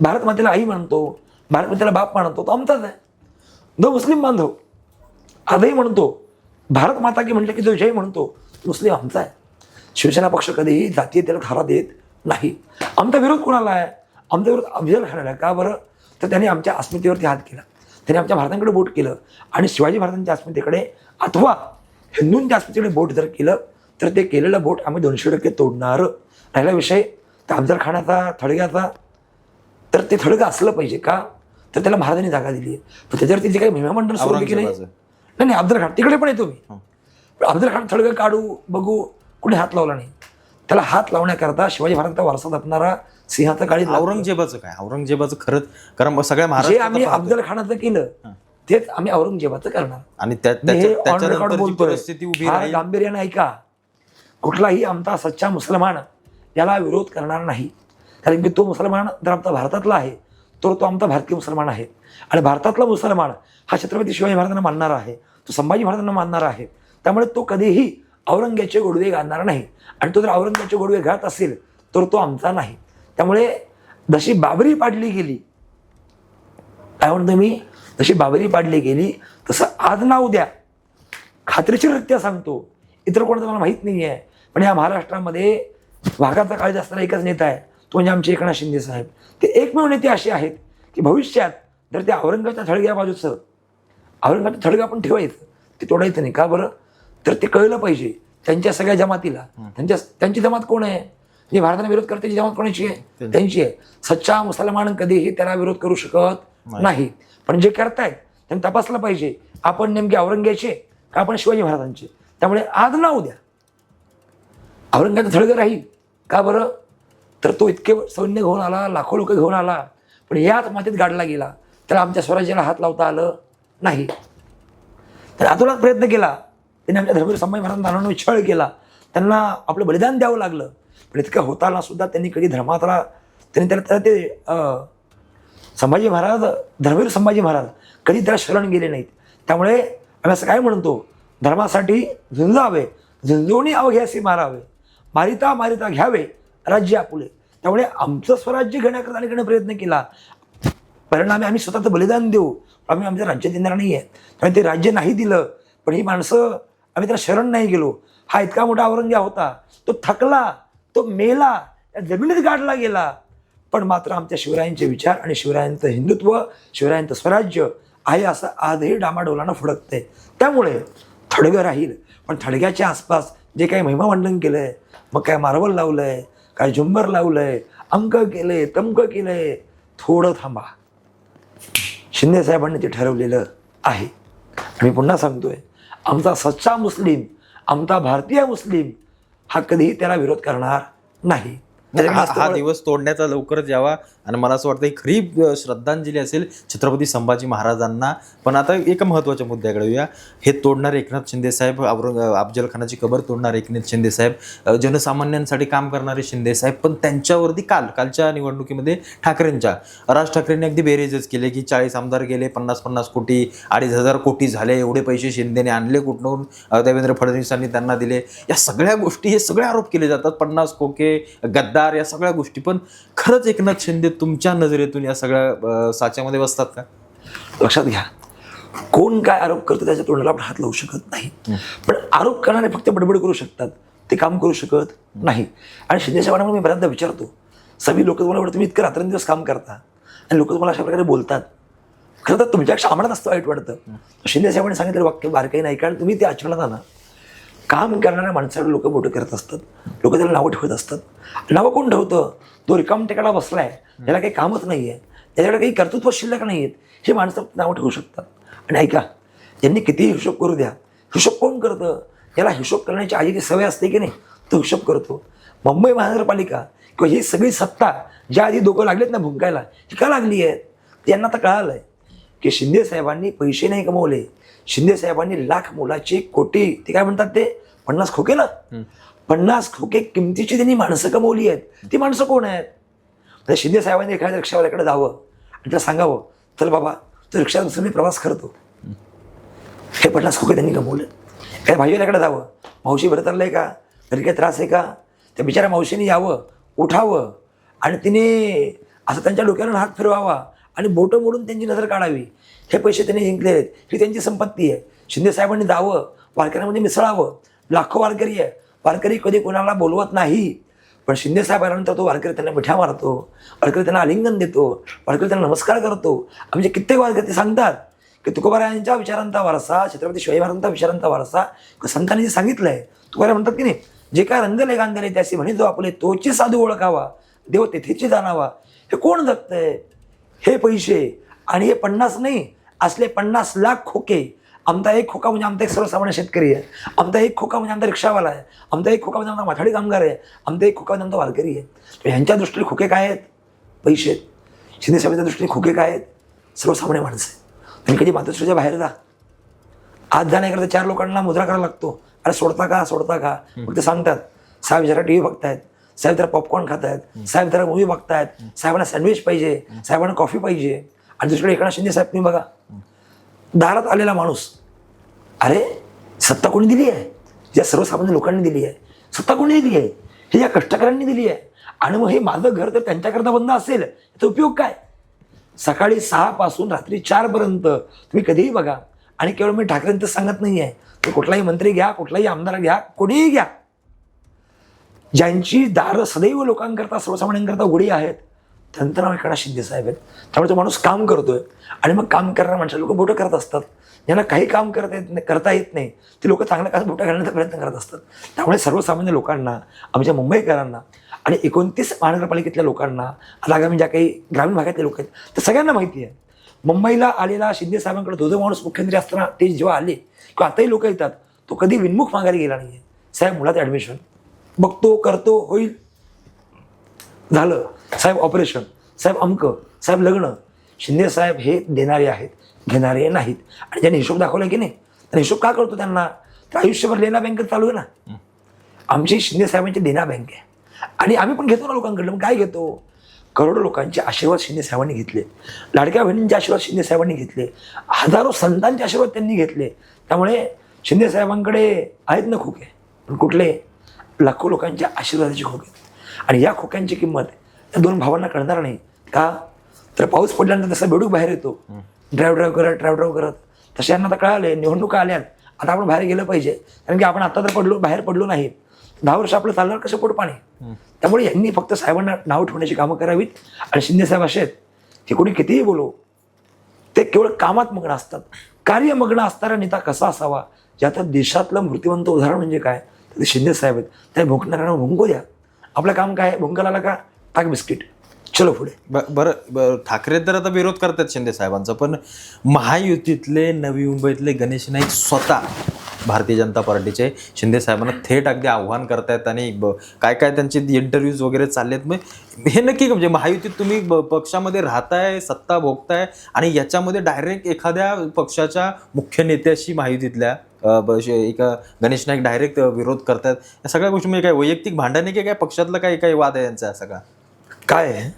भारत मातेला आई म्हणतो, भारत मातेला बाप म्हणतो, तो आमचाच आहे. जो मुस्लिम बांधव आजही म्हणतो भारत माता की म्हटलं की जो जय म्हणतो, मुस्लिम आमचा आहे. शिवसेना पक्ष कधीही जातीय त्याला थारा देत नाही. आमचा विरोध कोणाला आहे? आमचा विरोध अफजल खानाला. का बरं? तर त्याने आमच्या अस्मितेवरती हात केला, त्याने आमच्या भारताकडे बोट केलं आणि शिवाजी महाराजांच्या अस्मितेकडे अथवा हिंदूंच्या अस्मितेकडे बोट जर केलं तर ते केलेलं बोट आम्ही 200% तोडणार. राहिला विषय तर अफजल खानाचा, थडग्याचा, तर ते थडगं असलं पाहिजे का? तर त्याला महाराजांनी जागा दिली आहे. पण त्याच्यावरती जे काही महिमामंडळ सुरू केले नाही, अफजल खान तिकडे पण येतो मी. अफजल खान थडगं काढू बघू कुणी हात लावला नाही. त्याला हात लावण्याकरता शिवाजी महाराजांचा वारसा जपणारा सिंहाचा काळी औरंगजेबाचं काय? औरंगजेबाचं खरंच, कारण सगळ्या जे महाराष्ट्रात आम्ही अफजल खानाचं केलं तेच आम्ही औरंगजेबाचं करणार. आणि हे ऑन रेकॉर्ड बोलतोय, परिस्थिती उभी फार राहील. गांभीर्याने ऐका. कुठलाही आमचा सच्चा मुसलमान याला विरोध करणार नाही, कारण की तो मुसलमान जर आमचा भारतातला आहे तर तो आमचा भारतीय मुसलमान आहे. आणि भारतातला मुसलमान हा छत्रपती शिवाजी महाराजांना मानणारा आहे, तो संभाजी महाराजांना मानणारा आहे. त्यामुळे तो कधीही औरंग्याचे गोडवे घालणार नाही. आणि तो जर औरंग्याचे गोडवे घालत असेल तर तो आमचा नाही. त्यामुळे जशी बाबरी पाडली गेली, काय म्हणतो मी, जशी बाबरी पाडली गेली तसं आज ना उद्या खात्रीशीररित्या सांगतो, इतर कोणाचं मला माहीत नाही आहे, पण या महाराष्ट्रामध्ये वाघाचा काळजी असणारा एकच नेता आहे, तो म्हणजे आमचे एकनाथ शिंदे साहेब. ते एकमेव नेते असे आहेत की भविष्यात जर त्या औरंगाच्या थडग्या बाजूचं औरंगाचं थडगं आपण ठेवायचं, ते तोडायचं नाही. का बरं? तर ते कळलं पाहिजे त्यांच्या सगळ्या जमातीला. त्यांची जमात कोण आहे? जे भारताला विरोध करते जमात कोणाची आहे? त्यांची आहे. सच्चा मुसलमान कधीही त्याला विरोध करू शकत नाही. पण जे करतायत त्यांनी तपासलं पाहिजे आपण नेमके औरंग्याचे का आपण शिवाजी महाराजांचे. त्यामुळे आज ना उद्या औरंगाचं थडगं राहील. का बरं? तर तो इतके सैन्य घेऊन आला, लाखो लोक घेऊन आला, पण याच मातीत गाडला गेला. त्याला आमच्या स्वराज्याला हात लावता आलं नाही. तर आतोनात प्रयत्न केला, त्यांनी आमच्या धर्मवीर संभाजी महाराजांना छळ केला, त्यांना आपलं बलिदान द्यावं लागलं. पण इतकं होताना सुद्धा त्यांनी कधी धर्माला, त्यांनी त्याला ते संभाजी महाराज, धर्मवीर संभाजी महाराज कधी त्याला शरण गेले नाहीत. त्यामुळे आम्ही असं काय म्हणतो, धर्मासाठी झुंजावे, झुंजवणी अवघ्यासी मारावे, मारिता मारिता घ्यावे राज्य आपुले. त्यामुळे आमचं स्वराज्य घेण्याकरता अनेकांनी प्रयत्न केला. परिणामी आम्ही स्वतःचं बलिदान देऊ, आम्ही आमच्या राज्य देणार नाही आहे. त्यामुळे ते राज्य नाही दिलं, पण ही माणसं आम्ही त्याला शरण नाही गेलो. हा इतका मोठा औरंग्या होता, तो थकला, तो मेला, त्या जमिनीत गाडला गेला. पण मात्र आमच्या शिवरायांचे विचार आणि शिवरायांचं हिंदुत्व, शिवरायांचं स्वराज्य आहे असं आजही डामाडोलानं फडकतंय. त्यामुळे थडगं राहील, पण थडग्याच्या आसपास जे काही महिमामंडन केलंय, मग काय मार्बल लावलंय, काय झुंबर लावलंय, अंक केलंय, तमकं केलंय, थोडं थांबा. शिंदे साहेबांनी ते ठरवलेलं आहे. मी पुन्हा सांगतोय, आमचा सच्चा मुस्लिम, आमचा भारतीय मुस्लिम हा कधीही त्याला विरोध करणार नाही. हा दिवस तोडण्याचा लवकरच यावा. आणि मला असं वाटतं ही खरी श्रद्धांजली असेल छत्रपती संभाजी महाराजांना. पण आता एका महत्त्वाच्या मुद्द्याकडे येऊया. हे तोडणारे एकनाथ शिंदे साहेब, अफजल खानाची कबर तोडणारे एकनाथ शिंदे साहेब, जनसामान्यांसाठी काम करणारे शिंदे साहेब, पण त्यांच्यावरती कालच्या निवडणुकीमध्ये राज ठाकरेंनी अगदी बेरेजच केले की 40 आमदार गेले, 50-50 कोटी, 2,500 कोटी झाले, एवढे पैसे शिंदेने आणले कुठून, देवेंद्र फडणवीसांनी त्यांना दिले. या सगळ्या गोष्टी, हे सगळे आरोप केले जातात, 50 खोके, गद्दार, या सगळ्या गोष्टी. पण खरंच एकनाथ शिंदे तुमच्या नजरेतून या सगळ्या साच्यामध्ये बसतात का? लक्षात घ्या, कोण काय आरोप करतो त्याच्या तोंडाला आपण हात लावू शकत नाही. पण आरोप करणारे फक्त बडबड करू शकतात, ते काम करू शकत नाही. आणि शिंदे साहेबांना मी बऱ्याचदा विचारतो, सगळी लोक तुम्हाला वाटतं तुम्ही इतकं रात्रंदिवस काम करता आणि लोक तुम्हाला अशा प्रकारे बोलतात, खरं तर तुमच्यापेक्षा आम्हाला जास्त वाईट वाटतं. शिंदे साहेबांनी सांगितलं वाक्य बारकाईने ऐका आणि तुम्ही ते आचरणात आणा. काम करणाऱ्या माणसाला लोक बोटं करत असतात, लोक त्याला नावं ठेवत असतात. नावं कोण ठेवतं? तो रिकाम टेकडा बसलाय, त्याला काही कामच नाही आहे, त्याच्याकडे काही कर्तृत्व शिल्लक नाही आहेत, हे माणसं नावं ठेवू शकतात. आणि ऐका, यांनी कितीही हिशोब करू द्या, हिशोब कोण करतं? याला हिशोब करण्याची आधी सवय असते की नाही, तो हिशोब करतो. मुंबई महानगरपालिका किंवा ही सगळी सत्ता ज्या आधी डोकं लागलेत ना भुंकायला, ही का लागली आहेत? यांना तर कळालं आहे की शिंदे साहेबांनी पैसे नाही कमवले, शिंदे साहेबांनी लाख मोलाचे कोटी, ते काय म्हणतात ते 50 खोके ना, 50 खोके किमतीची त्यांनी माणसं कमवली आहेत. ती माणसं कोण आहेत? तर शिंदे साहेबांनी एखाद्या रिक्षावाल्याकडे जावं आणि त्याला सांगावं, चल बाबा तो रिक्षात बसून मी प्रवास करतो, हे 50 खोके त्यांनी कमवले. काय भाजीवाल्याकडे जावं, मावशी बरं चाललंय का, घरी काय त्रास आहे का, त्या बिचाऱ्या मावशीने यावं, उठावं आणि तिने असं त्यांच्या डोक्यावर हात फिरवावा आणि बोटं मोडून त्यांची नजर काढावी. हे पैसे त्यांनी जिंकले आहेत, ही त्यांची संपत्ती आहे. शिंदे साहेबांनी जावं, वारकऱ्यांमध्ये मिसळावं. लाखो वारकरी आहे, वारकरी कधी कोणाला बोलवत नाही, पण शिंदे साहेब आल्यानंतर तो वारकरी त्यांना मिठ्या मारतो, वारकरी त्यांना आलिंगन देतो, वारकरी त्यांना नमस्कार करतो. आमचे कित्येक वारकरी सांगतात की तुकोबारायांच्या विचारांचा वारसा, छत्रपती शिवाजी महाराजांचा विचारांचा वारसा संतांनी जे सांगितलंय, तुकाराम म्हणतात की नाही, जे काय रंगले गांधले त्याशी म्हणे जो आपले तोची साधू ओळखावा, देव तेथेची जाणावा. हे कोण जगतंय? हे पैसे आणि हे 50 नाही, असले 50 लाख खोके. आमचा एक खोका म्हणजे आमचा एक सर्वसामान्य शेतकरी आहे, आमचा एक खोका म्हणजे आमचा रिक्षावाला आहे, आमचा एक खोका म्हणजे आमचा माथाडी कामगार आहे, आमचा एक खोका म्हणजे आमचा वारकरी आहे. तर ह्यांच्या दृष्टीने खोके काय आहेत? पैसे आहेत. शिंदे साहेबांच्या दृष्टीने खोके काय आहेत? सर्वसामान्य माणसं. आणि कधी मातोश्रीच्या बाहेर जा, आज जा नाही करता 4 लोकांना मुजरा करावा लागतो. अरे सोडता का, सोडता का? मग ते सांगतात, साहेब जरा टी व्ही बघतायत, साहेब जरा पॉपकॉर्न खात आहेत, साहेब जरा मूवी बघतायत, साहेबांना सँडविच पाहिजे, साहेबांना कॉफी पाहिजे. आणि दुसरीकडे एकनाथ शिंदे साहेब तुम्ही बघा, दारात आलेला माणूस, अरे सत्ता कोणी दिली आहे? ज्या सर्वसामान्य लोकांनी दिली आहे. सत्ता कोणी दिली आहे? हे या कष्टकऱ्यांनी दिली आहे. आणि मग हे माझं घर तर त्यांच्याकरता बंद असेल, याचा उपयोग काय? सकाळी 6 पासून रात्री 4 पर्यंत तुम्ही कधीही बघा. आणि केवळ मी ठाकरेंचं सांगत नाही आहे, तर कुठलाही मंत्री घ्या, कुठलाही आमदार घ्या, कोणीही घ्या, ज्यांची दारं सदैव लोकांकरता, सर्वसामान्यांकरता उघडी आहेत, त्यांचं नाव एकनाथ शिंदे साहेब आहेत. त्यामुळे तो माणूस काम करतोय. आणि मग काम करणाऱ्या माणसं लोक बोटं करत असतात. ज्यांना काही काम करता येत नाही, ते लोक चांगल्या कामात बोटं घालण्याचा प्रयत्न करत असतात. त्यामुळे सर्वसामान्य लोकांना, आमच्या मुंबईकरांना आणि 29 महानगरपालिकेतल्या लोकांना, आता आगामी ज्या काही ग्रामीण भागातले लोक आहेत, तर सगळ्यांना माहिती आहे, मुंबईला आलेला शिंदे साहेबांकडे जो माणूस मुख्यमंत्री असताना ते जेव्हा आले किंवा आताही लोक येतात, तो कधी विनमुख मागायला गेला नाही आहे. साहेब मुलात ॲडमिशन बघतो, करतो, होईल, झालं. साहेब ऑपरेशन, साहेब अमकं, साहेब लग्न. शिंदे साहेब हे देणारे आहेत, घेणारे नाहीत. आणि ज्यांनी हिशोब दाखवला की नाही, तर हिशोब का करतो त्यांना? तर आयुष्यभर लेना बँक चालू आहे ना. आमची शिंदे साहेबांची देना बँक आहे. आणि आम्ही पण घेतो ना लोकांकडलं. मग काय घेतो? करोडो लोकांचे आशीर्वाद शिंदे साहेबांनी घेतले, लाडक्या बहिणींचे आशीर्वाद शिंदे साहेबांनी घेतले, हजारो संतांचे आशीर्वाद त्यांनी घेतले. त्यामुळे शिंदे साहेबांकडे आहेत ना खोके, पण कुठले? लाखो लोकांच्या आशीर्वादाची खोके. आणि या खोक्यांची किंमत त्या 2 भावांना कळणार नाही का? तर पाऊस पडल्यानंतर तसा बेडूक बाहेर येतो, ड्राईव्ह करत. तसे यांना आता कळाले, निवडणुका आल्यात, आता आपण बाहेर गेलं पाहिजे. कारण की आपण आता तर बाहेर पडलो नाही, 10 वर्ष आपलं चालणार कसं पोट पाणी. त्यामुळे यांनी फक्त साहेबांना नाव ठेवण्याची कामं करावीत. आणि शिंदे साहेब असे आहेत की कोणी कितीही बोलो, ते केवळ कामात मग्न असतात. कार्यमग्न असणारा नेता कसा असावा, ज्याचं देशातलं मूर्तिवंत उदाहरण म्हणजे काय, तर ते शिंदे साहेब आहेत. त्या भुंकणाऱ्यांना भुंकू द्या. आपलं काम काय? भुंकायला आला का टाक बिस्किट, चलो पुढे. बरं, ठाकरे तर आता विरोध करतात शिंदे साहेबांचा, पण महायुतीतले नवी मुंबईतले गणेश नाईक स्वतः भारतीय जनता पार्टीचे शिंदे साहेबांना थेट अगदी आव्हान करतायत. आणि काय काय त्यांचे इंटरव्ह्यूज वगैरे चाललेत. मग हे नक्की म्हणजे महायुतीत तुम्ही पक्षामध्ये राहताय, सत्ता भोगताय, आणि याच्यामध्ये डायरेक्ट एखाद्या पक्षाच्या मुख्य नेत्याशी महायुतीतल्या एक गणेश नाईक डायरेक्ट विरोध करतायत. या सगळ्या गोष्टी म्हणजे काय वैयक्तिक भांडण आहे की काय पक्षातला काही वाद आहे यांचा? सगळा काय आहे,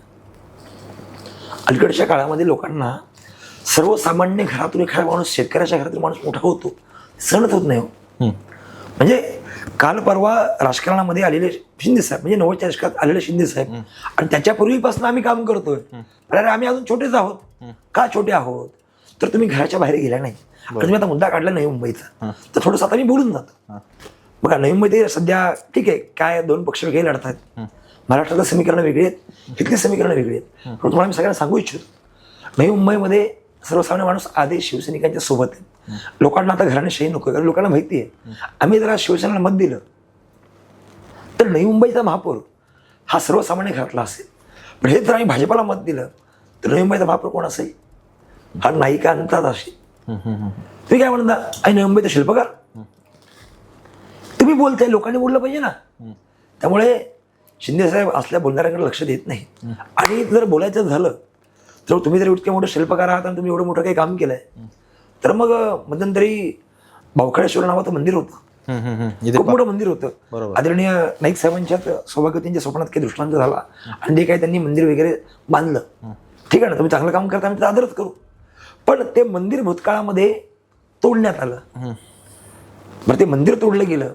अलीकडच्या काळामध्ये लोकांना सर्वसामान्य घरातून एखादा माणूस, शेतकऱ्याच्या घरातून माणूस मोठा होतो, सहनच होत नाही हो. म्हणजे काल परवा राजकारणामध्ये आलेले शिंदे साहेब, म्हणजे 90च्या दशकात आलेले शिंदे साहेब, आणि त्याच्यापूर्वीपासून आम्ही काम करतोय. अरे आम्ही अजून छोटेच आहोत. का छोटे आहोत? तर तुम्ही घराच्या बाहेर गेला नाही. आणि तुम्ही आता मुद्दा काढला नवी मुंबईचा, तर थोडंसं आता मी बोलून जातो. बघा, नवी मुंबईत सध्या ठीक आहे, काय 2 पक्ष वेगळे लढत आहेत. महाराष्ट्रातलं समीकरणं वेगळी आहेत, इथली समीकरणं वेगळी आहेत. पण तुम्हाला मी सगळ्यांना सांगू इच्छितो, नवी मुंबईमध्ये सर्वसामान्य माणूस आधी शिवसैनिकांच्या सोबत आहे. लोकांना आता घराणेशाही नको, कारण लोकांना माहिती आहे आम्ही जर आज शिवसेनेला मत दिलं तर नवी मुंबईचा महापौर हा सर्वसामान्य घरातला असेल. पण हे जर आम्ही भाजपाला मत दिलं तर नवी मुंबईचा महापौर कोण असेल? हा नायिका अंतरात असेल. तुम्ही काय म्हणता आणि नवी मुंबईचा शिल्पकार? तुम्ही बोलताय, लोकांनी बोललं पाहिजे ना. त्यामुळे शिंदेसाहेब असल्या बोलणाऱ्यांकडे लक्ष देत नाही. आणि जर बोलायचं झालं तर तुम्ही जर इतके मोठे शिल्पकार आहात आणि तुम्ही एवढं मोठं काही काम केलंय तर मग मध्यंतरी भावखळेश्वर नावाचं मंदिर होतं, खूप मोठं मंदिर होतं. आदरणीय नाईक साहेबांच्या सौभाग्यवतींच्या स्वप्नात काही दृष्टांत झाला आणि ते काही त्यांनी मंदिर वगैरे बांधलं. ठीक आहे ना, तुम्ही चांगलं काम करता, आम्ही त्याचा आदरच करू. पण ते मंदिर भूतकाळामध्ये तोडण्यात आलं. बरं, ते मंदिर तोडलं गेलं,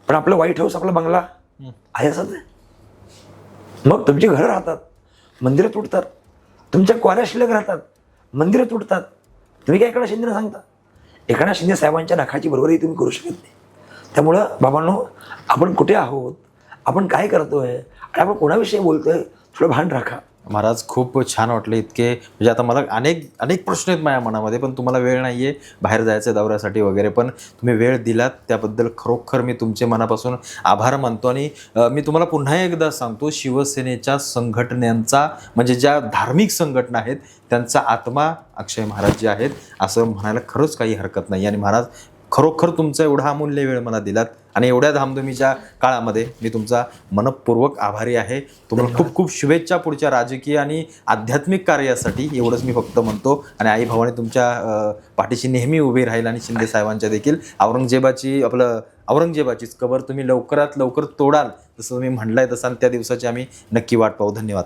पण आपलं व्हाईट हाऊस, आपला बंगला आहे असंच आहे. मग तुमची घरं राहतात, मंदिरं तुटतात. तुमच्या क्वाऱ्या शिल्लक राहतात, मंदिरं तुटतात. तुम्ही काय एकनाथ शिंदेना सांगता? एकनाथ शिंदे साहेबांच्या नखाची बरोबरही तुम्ही करू शकत नाही. त्यामुळं बाबांनो, आपण कुठे आहोत, आपण काय करतोय आणि आपण कोणाविषयी बोलतोय, थोडं भान राखा. महाराज खूप छान वाटलं. इतके म्हणजे आता मला अनेक प्रश्न आहेत माझ्या मनामध्ये, पण तुम्हाला वेळ नाही आहे बाहेर जायचं दौऱ्यासाठी वगैरे, पण तुम्ही वेळ दिलात त्याबद्दल खरोखर मी तुमचे मनापासून आभार मानतो. आणि मी तुम्हाला पुन्हा एकदा सांगतो, शिवसेनेच्या संघटनांचा म्हणजे ज्या धार्मिक संघटना आहेत त्यांचा आत्मा अक्षय महाराज जे आहेत असं म्हणायला खरंच काही हरकत नाही. आणि महाराज खरोखर तुमचा एवढा अमूल्य वेळ मला दिलात आणि एवढ्या धामधुमीच्या काळामध्ये मी तुमचा मनपूर्वक आभारी आहे. तुम्हाला खूप खूप शुभेच्छा पुढच्या राजकीय आणि आध्यात्मिक कार्यासाठी, एवढंच मी फक्त म्हणतो. आणि आई भावाने तुमच्या पाठीशी नेहमी उभी राहील. आणि शिंदे साहेबांच्या देखील औरंगजेबाचीच कबर तुम्ही लवकरात लवकर तोडाल जसं तुम्ही म्हणलाय तसं, आणि त्या दिवसाची आम्ही नक्की वाट पाहू. धन्यवाद.